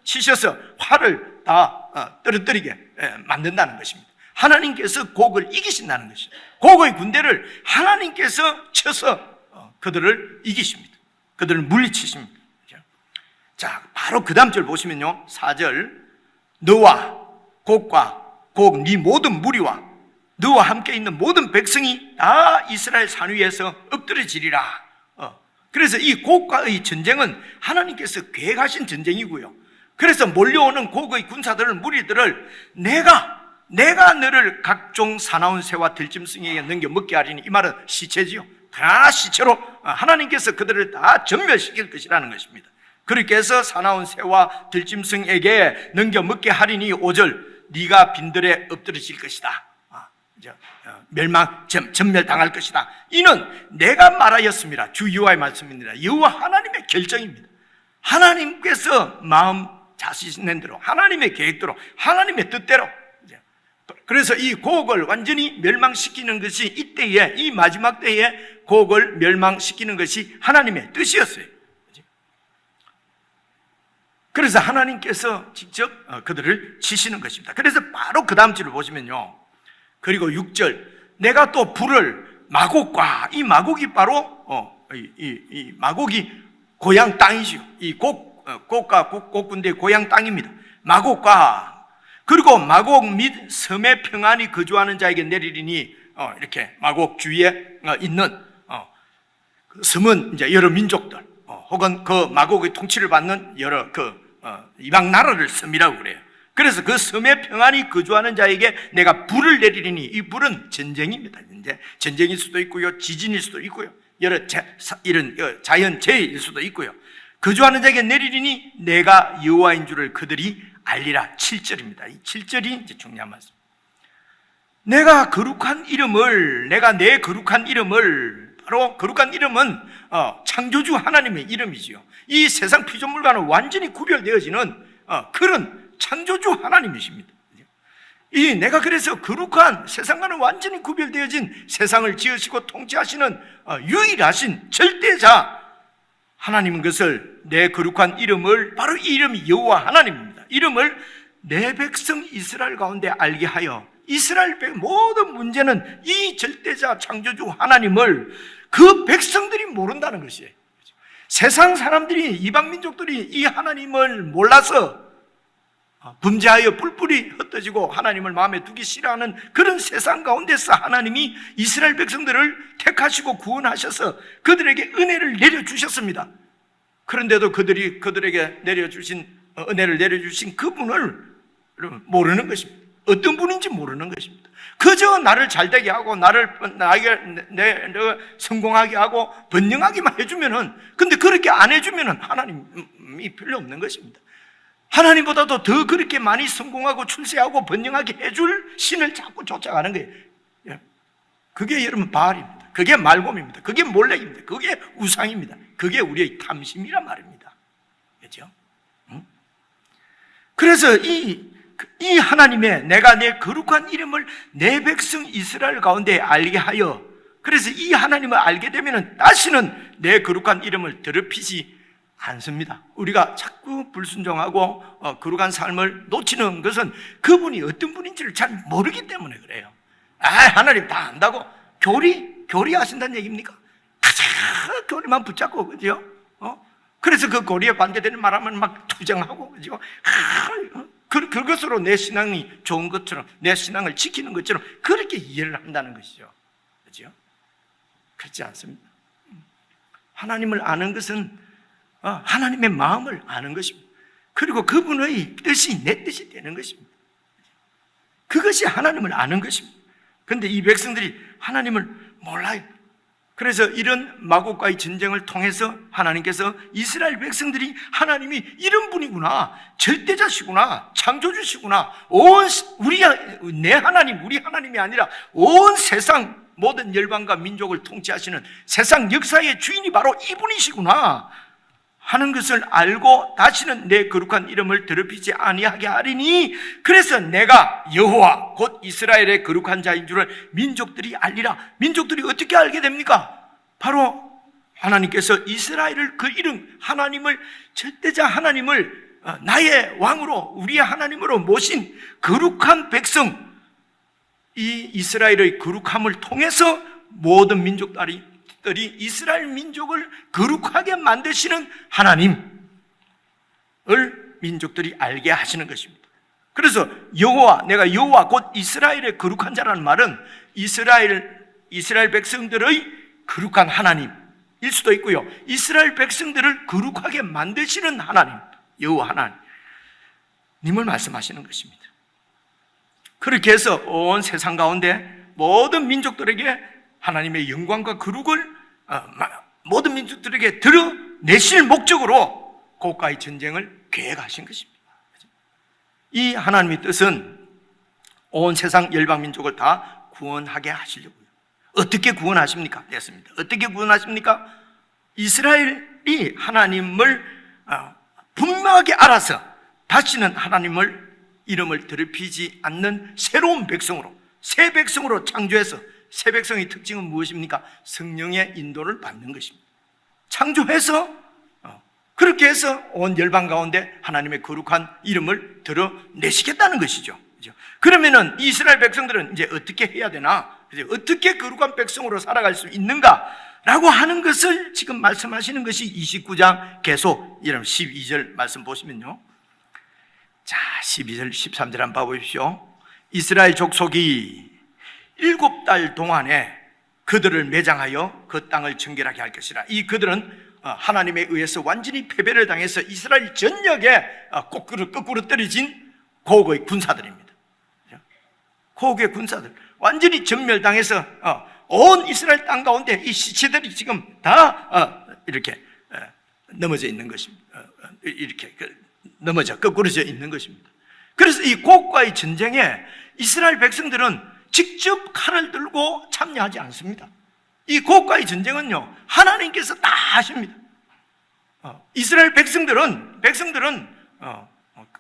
치셔서 활을 다 떨어뜨리게 만든다는 것입니다. 하나님께서 곡을 이기신다는 것이죠. 곡의 군대를 하나님께서 쳐서 그들을 이기십니다. 그들을 물리치십니다. 자, 바로 그 다음 절 보시면요, 4절, 너와 곡과 곡 네 모든 무리와 너와 함께 있는 모든 백성이 다 이스라엘 산 위에서 엎드려지리라. 그래서 이 곡과의 전쟁은 하나님께서 계획하신 전쟁이고요. 그래서 몰려오는 곡의 군사들을, 무리들을 내가 너를 각종 사나운 새와 들짐승에게 넘겨 먹게 하리니, 이 말은 시체지요. 다 시체로 하나님께서 그들을 다 전멸시킬 것이라는 것입니다. 그렇게 해서 사나운 새와 들짐승에게 넘겨 먹게 하리니, 5절, 네가 빈들에 엎드러질 것이다. 전멸당할 것이다. 이는 내가 말하였습니다. 주 여호와의 말씀입니다. 여호와 하나님의 결정입니다. 하나님께서 마음 자시는 대로, 하나님의 계획대로, 하나님의 뜻대로. 그래서 이 곡을 완전히 멸망시키는 것이, 이때에, 이 마지막 때에 곡을 멸망시키는 것이 하나님의 뜻이었어요. 그래서 하나님께서 직접 그들을 치시는 것입니다. 그래서 바로 그 다음 절을 보시면요, 그리고 6절, 내가 또 불을 마곡과, 이 마곡이 바로 이 마곡이 고향 땅이죠. 이 곡과 곡군대의 고향 땅입니다. 마곡과, 그리고 마곡 및 섬의 평안이 거주하는 자에게 내리리니, 이렇게 마곡 주위에 있는 그 섬은 이제 여러 민족들, 혹은 그 마곡의 통치를 받는 여러 이방 나라를 섬이라고 그래요. 그래서 그 섬의 평안이 거주하는 자에게 내가 불을 내리리니, 이 불은 전쟁입니다. 이제 전쟁일 수도 있고요, 지진일 수도 있고요, 여러 이런 자연재해일 수도 있고요. 거주하는 자에게 내리리니 내가 여호와인 줄을 그들이 알리라. 7절입니다. 이 7절이 이제 중요한 말씀. 내가 내 거룩한 이름을, 바로 거룩한 이름은 창조주 하나님의 이름이지요. 이 세상 피조물과는 완전히 구별되어지는 그런 창조주 하나님이십니다. 이 내가 그래서 거룩한, 세상과는 완전히 구별되어진 세상을 지으시고 통치하시는 유일하신 절대자 하나님인 것을, 내 거룩한 이름을, 바로 이 이름이 여호와 하나님입니다. 이름을 내 백성 이스라엘 가운데 알게 하여, 이스라엘 모든 문제는 이 절대자 창조주 하나님을 그 백성들이 모른다는 것이에요. 세상 사람들이, 이방 민족들이 이 하나님을 몰라서 범죄하여 뿔뿔이 흩어지고 하나님을 마음에 두기 싫어하는 그런 세상 가운데서 하나님이 이스라엘 백성들을 택하시고 구원하셔서 그들에게 은혜를 내려주셨습니다. 그런데도 그들에게 은혜를 내려주신 그분을 모르는 것입니다. 어떤 분인지 모르는 것입니다. 그저 나를 잘되게 하고 내가 성공하게 하고 번영하기만 해주면은, 근데 그렇게 안 해주면은 하나님이 별로 없는 것입니다. 하나님보다도 더 그렇게 많이 성공하고 출세하고 번영하게 해줄 신을 자꾸 쫓아가는 거예요. 그게 여러분 바알입니다. 그게 말곰입니다. 그게 몰렉입니다. 그게 우상입니다. 그게 우리의 탐심이란 말입니다. 그렇죠? 그래서 이 하나님의 내가 내 거룩한 이름을 내 백성 이스라엘 가운데 알게 하여, 그래서 이 하나님을 알게 되면 다시는 내 거룩한 이름을 더럽히지 않습니다. 우리가 자꾸 불순종하고 거룩한 삶을 놓치는 것은 그분이 어떤 분인지를 잘 모르기 때문에 그래요. 하나님 다 안다고 교리 하신다는 얘기입니까? 가자 교리만 붙잡고, 그죠? 그래서 그 교리에 반대되는 말하면 막 투정하고, 그죠? 그것으로 내 신앙이 좋은 것처럼, 내 신앙을 지키는 것처럼 그렇게 이해를 한다는 것이죠. 그죠? 그렇지 않습니다. 하나님을 아는 것은 하나님의 마음을 아는 것입니다. 그리고 그분의 뜻이 내 뜻이 되는 것입니다. 그것이 하나님을 아는 것입니다. 그런데 이 백성들이 하나님을 몰라요. 그래서 이런 마곡과의 전쟁을 통해서 하나님께서 이스라엘 백성들이 하나님이 이런 분이구나, 절대자시구나, 창조주시구나, 내 하나님, 우리 하나님이 아니라 온 세상 모든 열방과 민족을 통치하시는 세상 역사의 주인이 바로 이분이시구나 하는 것을 알고 다시는 내 거룩한 이름을 더럽히지 아니하게 하리니, 그래서 내가 여호와 곧 이스라엘의 거룩한 자인 줄을 민족들이 알리라. 민족들이 어떻게 알게 됩니까? 바로 하나님께서 이스라엘을, 그 이름 하나님을, 절대자 하나님을 나의 왕으로, 우리의 하나님으로 모신 거룩한 백성, 이 이스라엘의 거룩함을 통해서 모든 민족들이 이스라엘 민족을 거룩하게 만드시는 하나님을 민족들이 알게 하시는 것입니다. 그래서 내가 여호와 곧 이스라엘의 거룩한 자라는 말은 이스라엘 백성들의 거룩한 하나님일 수도 있고요, 이스라엘 백성들을 거룩하게 만드시는 하나님, 여호와 하나님을 말씀하시는 것입니다. 그렇게 해서 온 세상 가운데 모든 민족들에게 하나님의 영광과 거룩을 모든 민족들에게 드러내실 목적으로 고가의 전쟁을 계획하신 것입니다. 이 하나님의 뜻은 온 세상 열방 민족을 다 구원하게 하시려고요. 어떻게 구원하십니까? 됐습니다. 어떻게 구원하십니까? 이스라엘이 하나님을 분명하게 알아서 다시는 하나님을 이름을 더럽히지 않는 새로운 백성으로, 새 백성으로 창조해서, 새 백성의 특징은 무엇입니까? 성령의 인도를 받는 것입니다. 창조해서 그렇게 해서 온 열방 가운데 하나님의 거룩한 이름을 드러내시겠다는 것이죠. 그러면은 이스라엘 백성들은 이제 어떻게 해야 되나? 어떻게 거룩한 백성으로 살아갈 수 있는가라고 하는 것을 지금 말씀하시는 것이 29장 계속 12절 말씀 보시면요. 자, 12절, 13절 한번 봐보십시오. 이스라엘 족속이 7달 동안에 그들을 매장하여 그 땅을 정결하게 할 것이라. 이 그들은 하나님에 의해서 완전히 패배를 당해서 이스라엘 전역에 거꾸로 떨어진 고국의 군사들입니다. 고국의 군사들 완전히 전멸당해서 온 이스라엘 땅 가운데 이 시체들이 지금 다 이렇게 넘어져 있는 것입니다. 이렇게 넘어져 거꾸러져 있는 것입니다. 그래서 이 고국과의 전쟁에 이스라엘 백성들은 직접 칼을 들고 참여하지 않습니다. 이 고국과의 전쟁은요, 하나님께서 다 하십니다. 이스라엘 백성들은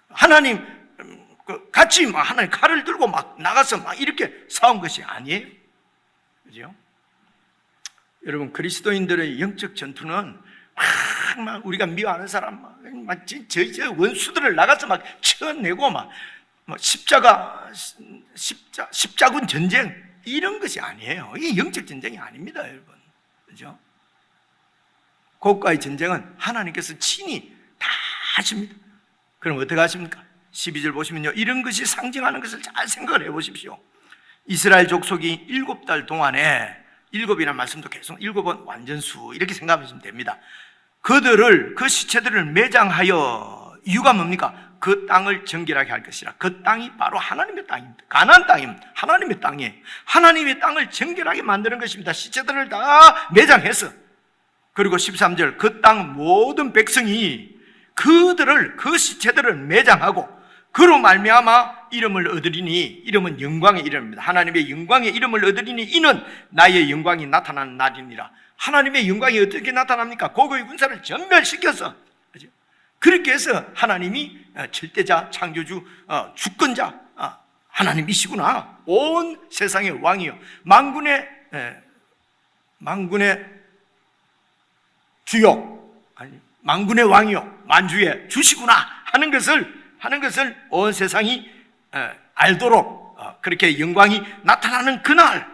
하나님 같이 하나님 칼을 들고 막 나가서 막 이렇게 싸운 것이 아니에요. 그죠? 여러분, 그리스도인들의 영적 전투는 막 우리가 미워하는 사람 저 원수들을 나가서 막 쳐내고 막 십자군 전쟁 이런 것이 아니에요. 이게 영적 전쟁이 아닙니다, 여러분. 그죠? 고국과의 전쟁은 하나님께서 친히 다 하십니다. 그럼 어떻게 하십니까? 12절 보시면요, 이런 것이 상징하는 것을 잘 생각을 해보십시오. 이스라엘 족속이 7달 동안에, 7이라는 말씀도 계속 7번 완전수 이렇게 생각하시면 됩니다. 그들을, 그 시체들을 매장하여, 이유가 뭡니까? 그 땅을 정결하게 할 것이라. 그 땅이 바로 하나님의 땅입니다. 가나안 땅입니다. 하나님의 땅이에요. 하나님의 땅을 정결하게 만드는 것입니다. 시체들을 다 매장해서. 그리고 13절, 그 땅 모든 백성이 그들을, 그 시체들을 매장하고 그로 말미암아 이름을 얻으리니, 이름은 영광의 이름입니다. 하나님의 영광의 이름을 얻으리니 이는 나의 영광이 나타나는 날이니라. 하나님의 영광이 어떻게 나타납니까? 고고의 군사를 전멸시켜서, 그렇게 해서 하나님이 절대자, 창조주, 주권자 하나님이시구나. 온 세상의 왕이요, 만군의 주요, 아니 만군의 왕이요, 만주의 주시구나 하는 것을 온 세상이 알도록 그렇게 영광이 나타나는 그날,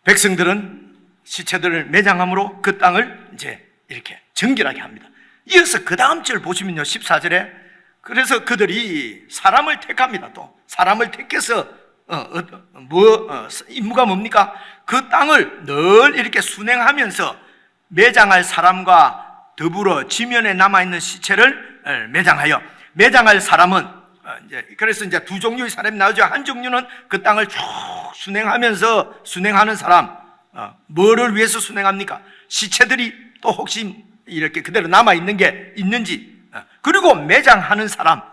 백성들은 시체들을 매장함으로 그 땅을 이제 이렇게 정결하게 합니다. 이어서 그 다음 절 보시면요, 14절에 그래서 그들이 사람을 택합니다. 또 사람을 택해서 임무가 뭡니까? 그 땅을 늘 이렇게 순행하면서 매장할 사람과 더불어 지면에 남아있는 시체를 매장하여, 매장할 사람은 그래서 이제 두 종류의 사람이 나오죠. 한 종류는 그 땅을 쭉 순행하면서 순행하는 사람, 뭐를 위해서 순행합니까? 시체들이 또 혹시 이렇게 그대로 남아있는 게 있는지, 그리고 매장하는 사람,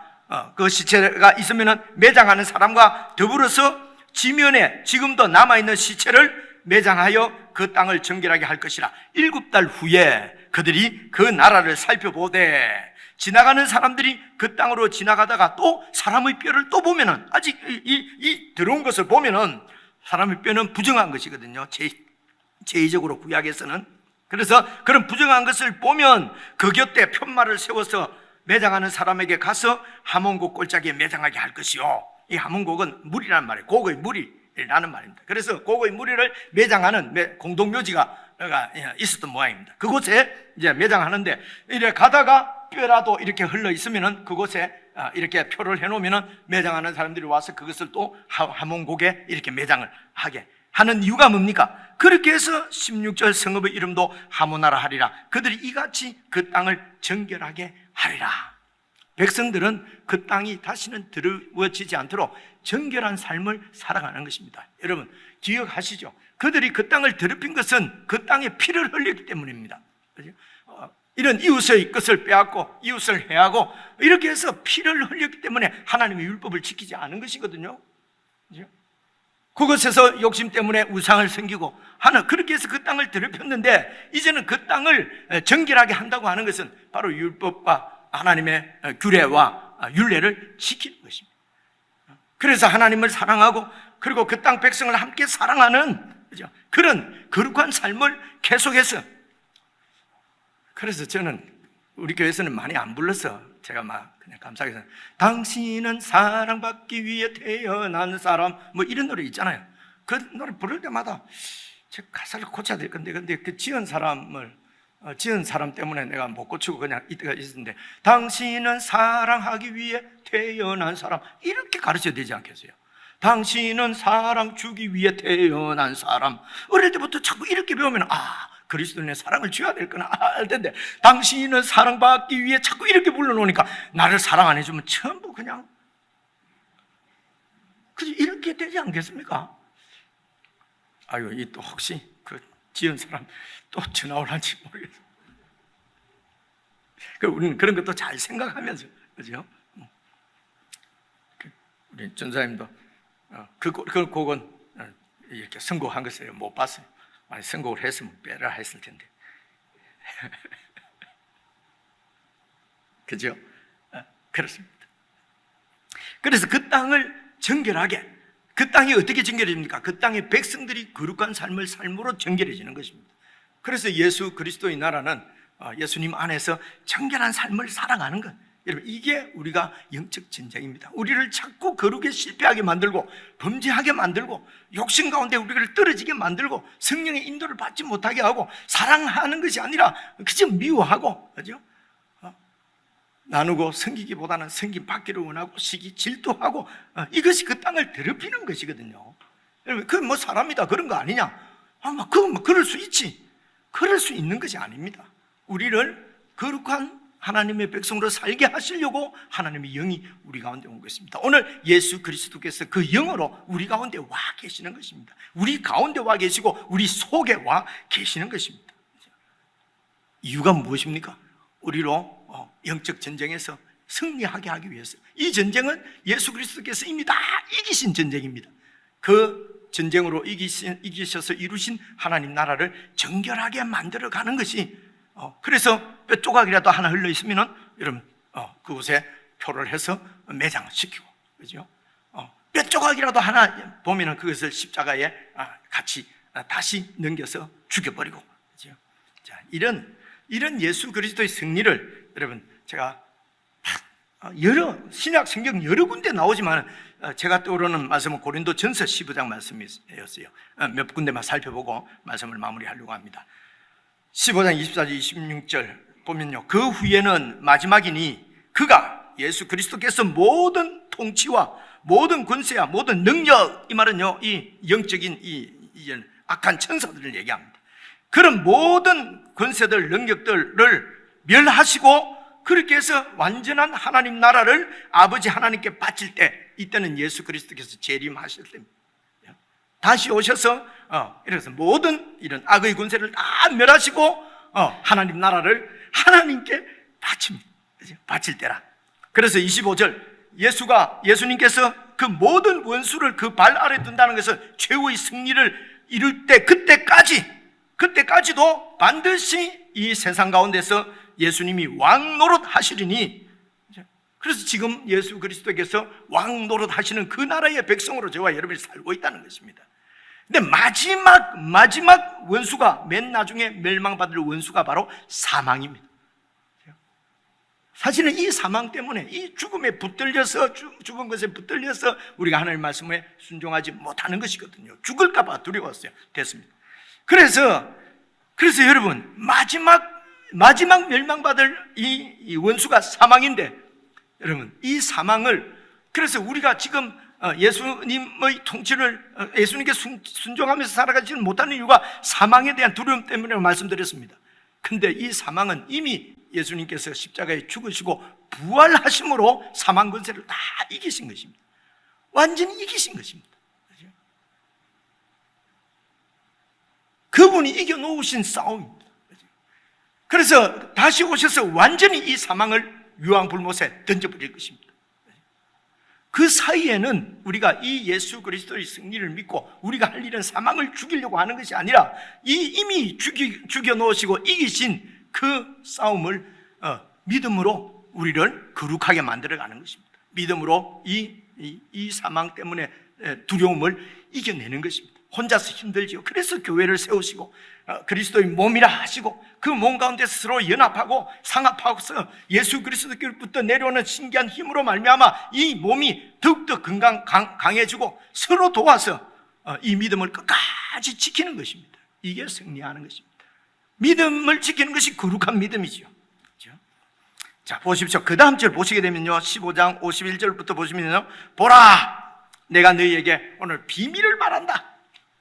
그 시체가 있으면은 매장하는 사람과 더불어서 지면에 지금도 남아있는 시체를 매장하여 그 땅을 정결하게 할 것이라. 7달 후에 그들이 그 나라를 살펴보되, 지나가는 사람들이 그 땅으로 지나가다가 또 사람의 뼈를 또 보면은, 아직 이 들어온 것을 보면은 사람의 뼈는 부정한 것이거든요, 제의적으로 구약에서는. 그래서 그런 부정한 것을 보면 그 곁에 편말을 세워서 매장하는 사람에게 가서 하몬곡 골짜기에 매장하게 할 것이요. 이 하몬곡은 물이라는 말이에요. 고거의 물이라는 말입니다. 그래서 고거의 무리를 매장하는 공동묘지가 있었던 모양입니다. 그곳에 이제 매장하는데, 이래 가다가 뼈라도 이렇게 흘러 있으면은 그곳에 이렇게 표를 해놓으면은 매장하는 사람들이 와서 그것을 또 하몬곡에 이렇게 매장을 하게 하는 이유가 뭡니까? 그렇게 해서 16절 성읍의 이름도 하모나라 하리라. 그들이 이같이 그 땅을 정결하게 하리라. 백성들은 그 땅이 다시는 더러워지지 않도록 정결한 삶을 살아가는 것입니다. 여러분 기억하시죠? 그들이 그 땅을 더럽힌 것은 그 땅에 피를 흘렸기 때문입니다. 이런 이웃의 것을 빼앗고 이웃을 해하고 이렇게 해서 피를 흘렸기 때문에 하나님의 율법을 지키지 않은 것이거든요. 그것에서 욕심 때문에 우상을 섬기고 하는, 그렇게 해서 그 땅을 더럽혔는데, 이제는 그 땅을 정결하게 한다고 하는 것은 바로 율법과 하나님의 규례와 율례를 지키는 것입니다. 그래서 하나님을 사랑하고 그리고 그 땅 백성을 함께 사랑하는 그런 거룩한 삶을 계속해서, 그래서 저는 우리 교회에서는 많이 안 불러서 제가 막 그냥 감사하게, 당신은 사랑받기 위해 태어난 사람, 뭐 이런 노래 있잖아요. 그 노래 부를 때마다 제가 가사를 고쳐야 될 건데, 근데 그 지은 사람 때문에 내가 못 고치고 그냥 이때가 있었는데, 당신은 사랑하기 위해 태어난 사람, 이렇게 가르쳐야 되지 않겠어요? 당신은 사랑 주기 위해 태어난 사람. 어릴 때부터 자꾸 이렇게 배우면 그리스도인의 사랑을 줘야 될 거나 알 텐데, 당신은 사랑받기 위해 자꾸 이렇게 불러놓으니까 나를 사랑 안 해주면 전부 그냥 이렇게 되지 않겠습니까? 아유, 이 또 혹시 그 지은 사람 또 전화 올란지 모르겠어. 우리는 그런 것도 잘 생각하면서, 그죠? 우리 전사님도 그 곡은 이렇게 선곡한 것을 못 봤어요. 만약 선곡을 했으면 빼라 했을 텐데. 그죠? 그렇습니다. 그래서 그 땅을 정결하게, 그 땅이 어떻게 정결해집니까? 그 땅의 백성들이 거룩한 삶을 삶으로 정결해지는 것입니다. 그래서 예수 그리스도의 나라는 예수님 안에서 정결한 삶을 살아가는 것, 여러분 이게 우리가 영적 전쟁입니다. 우리를 자꾸 거룩에 실패하게 만들고 범죄하게 만들고 욕심 가운데 우리를 떨어지게 만들고 성령의 인도를 받지 못하게 하고, 사랑하는 것이 아니라 그저 미워하고, 그죠? 나누고 섬기기보다는 섬김 받기를 원하고 시기 질투하고 이것이 그 땅을 더럽히는 것이거든요. 여러분, 그건 뭐 사람이다 그런 거 아니냐? 그건 뭐 그럴 수 있지. 그럴 수 있는 것이 아닙니다. 우리를 거룩한 하나님의 백성으로 살게 하시려고 하나님의 영이 우리 가운데 온 것입니다. 오늘 예수 그리스도께서 그 영으로 우리 가운데 와 계시는 것입니다. 우리 가운데 와 계시고 우리 속에 와 계시는 것입니다. 이유가 무엇입니까? 우리로 영적 전쟁에서 승리하게 하기 위해서. 이 전쟁은 예수 그리스도께서 이미 다 이기신 전쟁입니다. 그 전쟁으로 이기셔서 이루신 하나님 나라를 정결하게 만들어가는 것이, 그래서 뼈 조각이라도 하나 흘러 있으면 여러분 그곳에 표를 해서 매장시키고, 그죠? 뼈 조각이라도 하나 보면은 그것을 십자가에 같이 다시 넘겨서 죽여버리고, 그죠? 자, 이런 예수 그리스도의 승리를 여러분, 제가 여러 신약 성경 여러 군데 나오지만 제가 떠오르는 말씀은 고린도전서 15장 말씀이었어요. 몇 군데만 살펴보고 말씀을 마무리하려고 합니다. 15장 24절 26절 보면요, 그 후에는 마지막이니 그가 예수 그리스도께서 모든 통치와 모든 권세와 모든 능력, 이 말은요 이 영적인 이 악한 천사들을 얘기합니다. 그런 모든 권세들 능력들을 멸하시고 그렇게 해서 완전한 하나님 나라를 아버지 하나님께 바칠 때, 이때는 예수 그리스도께서 재림하실 때입니다. 다시 오셔서 이래서 모든 이런 악의 권세를 다 멸하시고 하나님 나라를 하나님께 바칩니다. 바칠 때라. 그래서 25절, 예수님께서 그 모든 원수를 그 발 아래 둔다는 것은 최후의 승리를 이룰 때, 그때까지도 반드시 이 세상 가운데서 예수님이 왕 노릇 하시리니, 그래서 지금 예수 그리스도께서 왕 노릇 하시는 그 나라의 백성으로 저와 여러분이 살고 있다는 것입니다. 근데 마지막 원수가, 맨 나중에 멸망받을 원수가 바로 사망입니다. 사실은 이 사망 때문에, 이 죽음에 붙들려서, 죽은 것에 붙들려서 우리가 하나님의 말씀에 순종하지 못하는 것이거든요. 죽을까 봐 두려웠어요. 됐습니다. 그래서 여러분, 마지막 멸망받을 이 원수가 사망인데, 여러분, 이 사망을, 그래서 우리가 지금 예수님의 통치를, 예수님께 순종하면서 살아가지 못하는 이유가 사망에 대한 두려움 때문에 말씀드렸습니다. 근데 이 사망은 이미 예수님께서 십자가에 죽으시고 부활하심으로 사망 권세를 다 이기신 것입니다. 완전히 이기신 것입니다. 그분이 이겨놓으신 싸움입니다. 그래서 다시 오셔서 완전히 이 사망을 유황불못에 던져버릴 것입니다. 그 사이에는 우리가 이 예수 그리스도의 승리를 믿고 우리가 할 일은 사망을 죽이려고 하는 것이 아니라 이미 죽여놓으시고 이기신 그 싸움을 믿음으로 우리를 거룩하게 만들어가는 것입니다. 믿음으로 이 사망 때문에 두려움을 이겨내는 것입니다. 혼자서 힘들지요. 그래서 교회를 세우시고 그리스도의 몸이라 하시고 그 몸 가운데 서로 연합하고 상합하고서 예수 그리스도께로부터 내려오는 신기한 힘으로 말미암아 이 몸이 더욱더 강해지고 서로 도와서 이 믿음을 끝까지 지키는 것입니다. 이게 승리하는 것입니다. 믿음을 지키는 것이 거룩한 믿음이죠. 그렇죠? 자, 보십시오. 그 다음 절 보시게 되면요, 15장 51절부터 보시면요, 보라, 내가 너희에게 오늘 비밀을 말한다.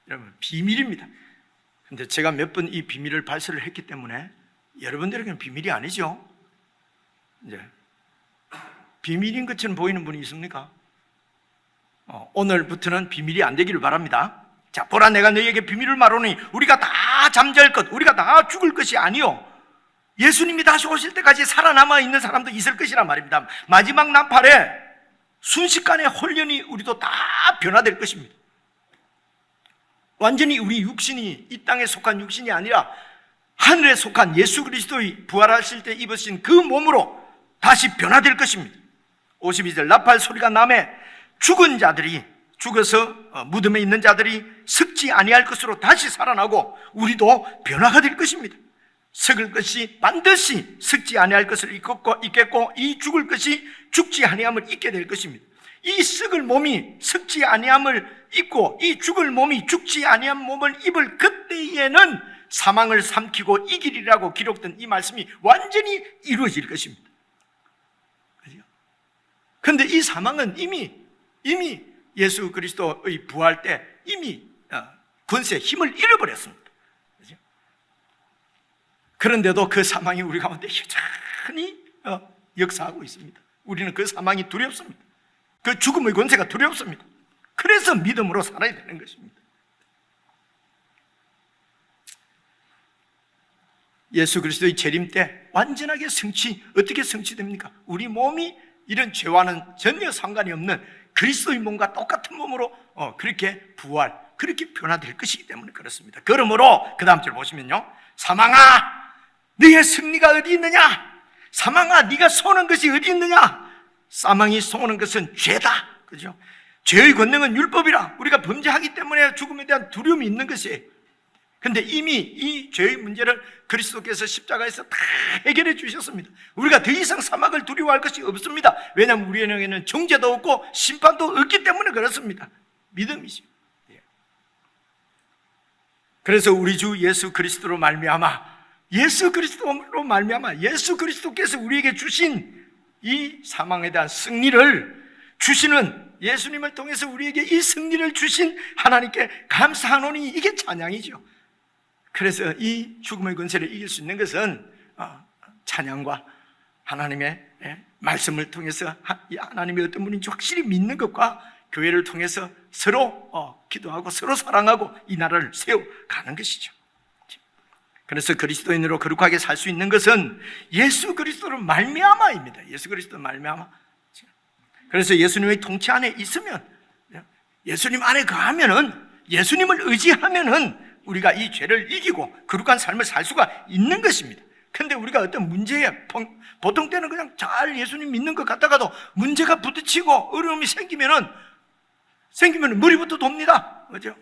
여러분, 비밀입니다. 근데 제가 몇 번 이 비밀을 발설을 했기 때문에 여러분들에게는 비밀이 아니죠. 이제 비밀인 것처럼 보이는 분이 있습니까? 오늘부터는 비밀이 안 되기를 바랍니다. 자, 보라, 내가 너희에게 비밀을 말하노니 우리가 다 잠잘 것, 우리가 다 죽을 것이 아니요, 예수님이 다시 오실 때까지 살아남아 있는 사람도 있을 것이란 말입니다. 마지막 나팔에 순식간에 홀연히 우리도 다 변화될 것입니다. 완전히 우리 육신이 이 땅에 속한 육신이 아니라 하늘에 속한 예수 그리스도의 부활하실 때 입으신 그 몸으로 다시 변화될 것입니다. 52절, 나팔 소리가 나매 죽은 자들이, 죽어서 무덤에 있는 자들이 썩지 아니할 것으로 다시 살아나고 우리도 변화가 될 것입니다. 썩을 것이 반드시 썩지 아니할 것을 잊겠고 이 죽을 것이 죽지 아니함을 잊게 될 것입니다. 이 썩을 몸이 썩지 아니함을 입고 이 죽을 몸이 죽지 아니한 몸을 입을 그때에는 사망을 삼키고 이기리라고 기록된 이 말씀이 완전히 이루어질 것입니다. 그런데 이 사망은 이미 예수 그리스도의 부활 때 이미 권세, 힘을 잃어버렸습니다. 그렇죠? 그런데도 그 사망이 우리 가운데 여전히 역사하고 있습니다. 우리는 그 사망이 두렵습니다. 그 죽음의 권세가 두렵습니다. 그래서 믿음으로 살아야 되는 것입니다. 예수 그리스도의 재림 때 완전하게 어떻게 성취됩니까? 우리 몸이 이런 죄와는 전혀 상관이 없는 그리스도의 몸과 똑같은 몸으로 그렇게 부활, 그렇게 변화될 것이기 때문에 그렇습니다. 그러므로 그 다음 절 보시면요, 사망아 너의 승리가 어디 있느냐? 사망아 네가 쏘는 것이 어디 있느냐? 사망이 쏘는 것은 죄다. 그죠? 죄의 권능은 율법이라. 우리가 범죄하기 때문에 죽음에 대한 두려움이 있는 것이에요. 근데 이미 이 죄의 문제를 그리스도께서 십자가에서 다 해결해 주셨습니다. 우리가 더 이상 사망을 두려워할 것이 없습니다. 왜냐하면 우리에게는 정죄도 없고 심판도 없기 때문에 그렇습니다. 믿음이죠. 그래서 우리 주 예수 그리스도로 말미암아, 예수 그리스도께서 우리에게 주신 이 사망에 대한 승리를 주시는, 예수님을 통해서 우리에게 이 승리를 주신 하나님께 감사하노니, 이게 찬양이죠. 그래서 이 죽음의 권세를 이길 수 있는 것은 찬양과 하나님의 말씀을 통해서 하나님이 어떤 분인지 확실히 믿는 것과 교회를 통해서 서로 기도하고 서로 사랑하고 이 나라를 세워가는 것이죠. 그래서 그리스도인으로 거룩하게 살 수 있는 것은 예수 그리스도로 말미암아입니다. 예수 그리스도 말미암아. 그래서 예수님의 통치 안에 있으면, 예수님 안에 거하면은, 예수님을 의지하면은 우리가 이 죄를 이기고 거룩한 삶을 살 수가 있는 것입니다. 그런데 우리가 어떤 문제에 보통 때는 그냥 잘 예수님 믿는 것 같다가도 문제가 부딪히고 어려움이 생기면은 머리부터 돕니다. 그죠?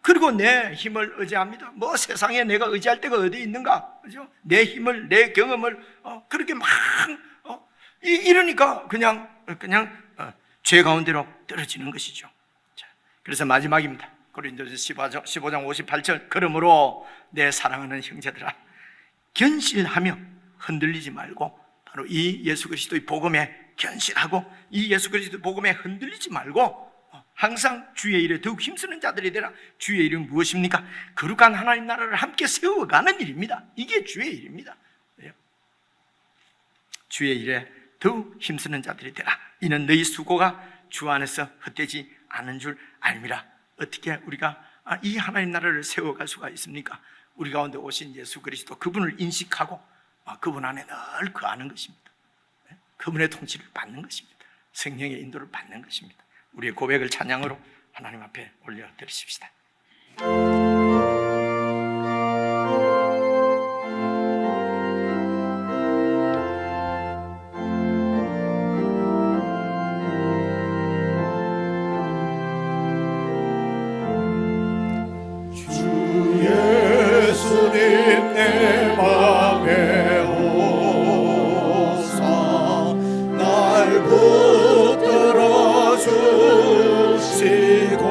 그리고 내 힘을 의지합니다. 뭐 세상에 내가 의지할 데가 어디 있는가? 그죠? 내 힘을, 내 경험을 그렇게 막 이러니까 그냥 죄 가운데로 떨어지는 것이죠. 자, 그래서 마지막입니다. 고린도서 15장 58절, 그러므로 내 사랑하는 형제들아 견실하며 흔들리지 말고, 바로 이 예수 그리스도의 복음에 견실하고 이 예수 그리스도의 복음에 흔들리지 말고 항상 주의 일에 더욱 힘쓰는 자들이 되라. 주의 일은 무엇입니까? 거룩한 하나님 나라를 함께 세워가는 일입니다. 이게 주의 일입니다. 주의 일에 더욱 힘쓰는 자들이 되라. 이는 너희 수고가 주 안에서 헛되지 않은 줄 알미라. 어떻게 우리가 이 하나님 나라를 세워갈 수가 있습니까? 우리 가운데 오신 예수 그리스도, 그분을 인식하고 그분 안에 늘 거하는 것입니다. 그분의 통치를 받는 것입니다. 성령의 인도를 받는 것입니다. 우리의 고백을 찬양으로 하나님 앞에 올려드리십시다. 예수님 내 맘에 오사 날 붙들어 주시고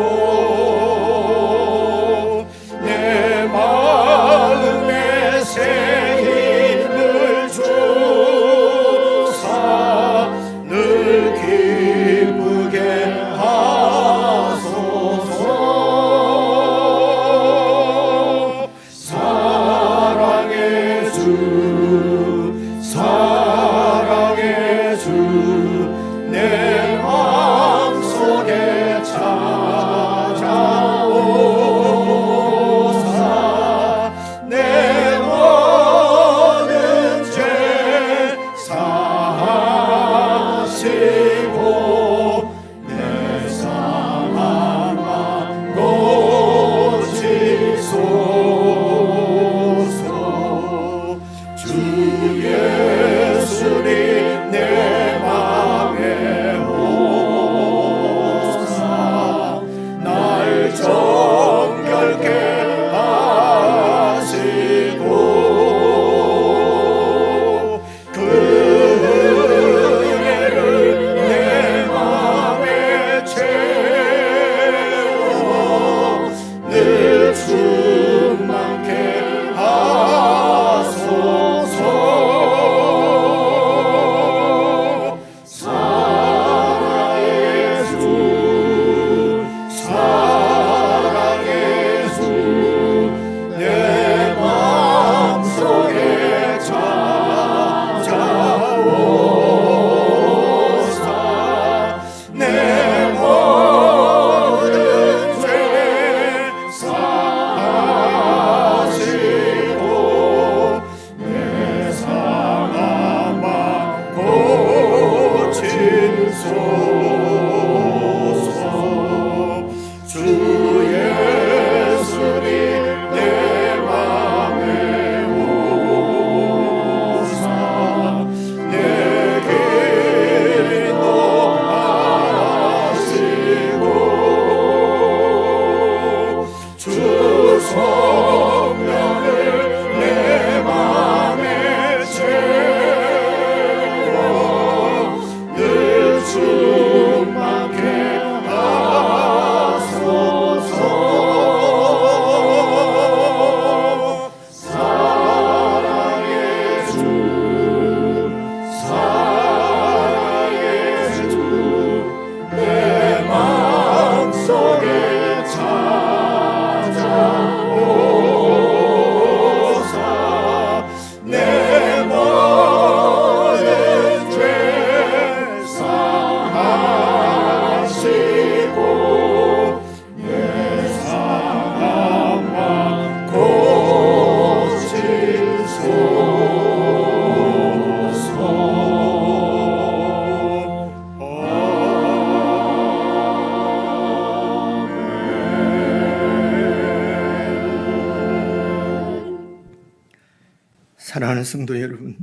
사랑하는 성도 여러분,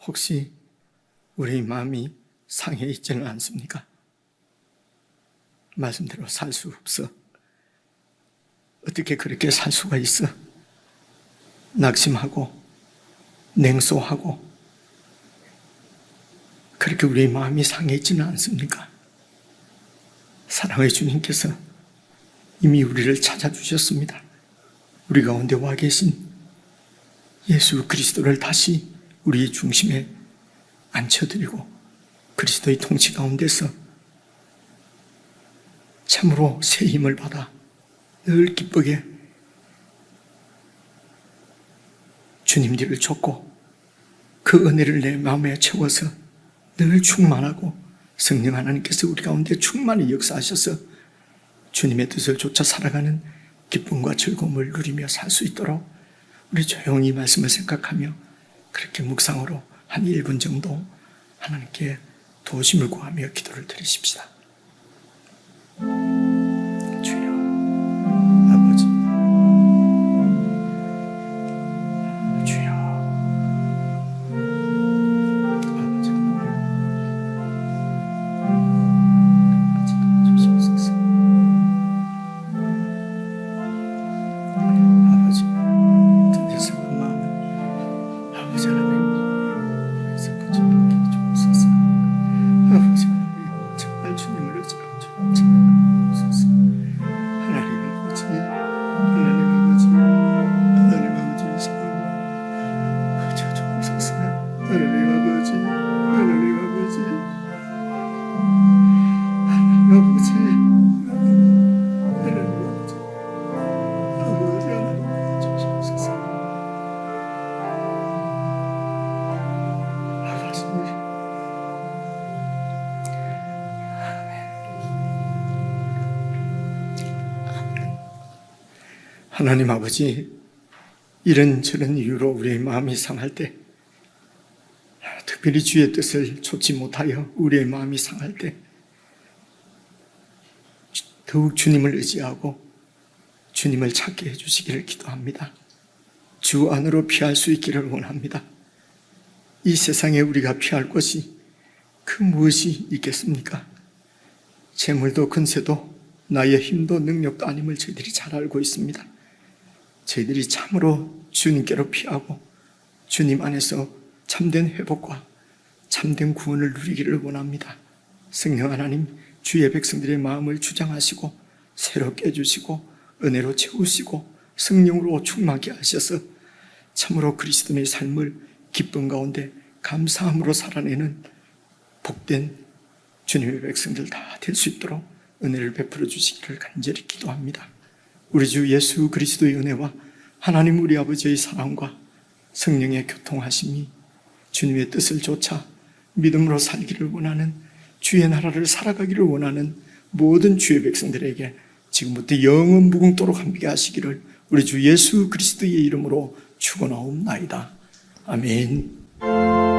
혹시 우리 마음이 상해 있지는 않습니까? 말씀대로 살 수 없어. 어떻게 그렇게 살 수가 있어? 낙심하고 냉소하고 그렇게 우리 마음이 상해 있지는 않습니까? 사랑의 주님께서 이미 우리를 찾아주셨습니다. 우리 가운데 와 계신 예수 그리스도를 다시 우리 중심에 앉혀드리고 그리스도의 통치 가운데서 참으로 새 힘을 받아 늘 기쁘게 주님 뒤를 쫓고 그 은혜를 내 마음에 채워서 늘 충만하고 성령 하나님께서 우리 가운데 충만히 역사하셔서 주님의 뜻을 쫓아 살아가는 기쁨과 즐거움을 누리며 살 수 있도록 우리 조용히 말씀을 생각하며 그렇게 묵상으로 한 1분 정도 하나님께 도우심을 구하며 기도를 드리십시다. 주여, 아버지, 주여, 아버지, 주시옵소서. 아버지, 드디어 마음을 아버지 하나님 에서 고쳐받게 주옵소서. 아버지 하나님, 정말 주님을 의지하고 주옵소서. 하나님 아버지, 하나님 아버지, 하나님 아버지, 고쳐 주옵소서. 하나님 아버지, 하나님 아버지, 하나님 아버지, 하나님 아버지, 아버지 하나님 주옵소서. 아버지, 하나님 아버지, 이런저런 이유로 우리의 마음이 상할 때, 특별히 주의 뜻을 좇지 못하여 우리의 마음이 상할 때 더욱 주님을 의지하고 주님을 찾게 해주시기를 기도합니다. 주 안으로 피할 수 있기를 원합니다. 이 세상에 우리가 피할 것이 그 무엇이 있겠습니까? 재물도 근세도 나의 힘도 능력도 아님을 저희들이 잘 알고 있습니다. 저희들이 참으로 주님께로 피하고 주님 안에서 참된 회복과 참된 구원을 누리기를 원합니다. 성령 하나님, 주의 백성들의 마음을 주장하시고 새롭게 해주시고 은혜로 채우시고 성령으로 충만케 하셔서 참으로 그리스도의 삶을 기쁨 가운데 감사함으로 살아내는 복된 주님의 백성들 다 될 수 있도록 은혜를 베풀어 주시기를 간절히 기도합니다. 우리 주 예수 그리스도의 은혜와 하나님 우리 아버지의 사랑과 성령의 교통하심이 주님의 뜻을 좇아 믿음으로 살기를 원하는, 주의 나라를 살아가기를 원하는 모든 주의 백성들에게 지금부터 영원 무궁토록 함께 하시기를 우리 주 예수 그리스도의 이름으로 축원하옵나이다. 아멘.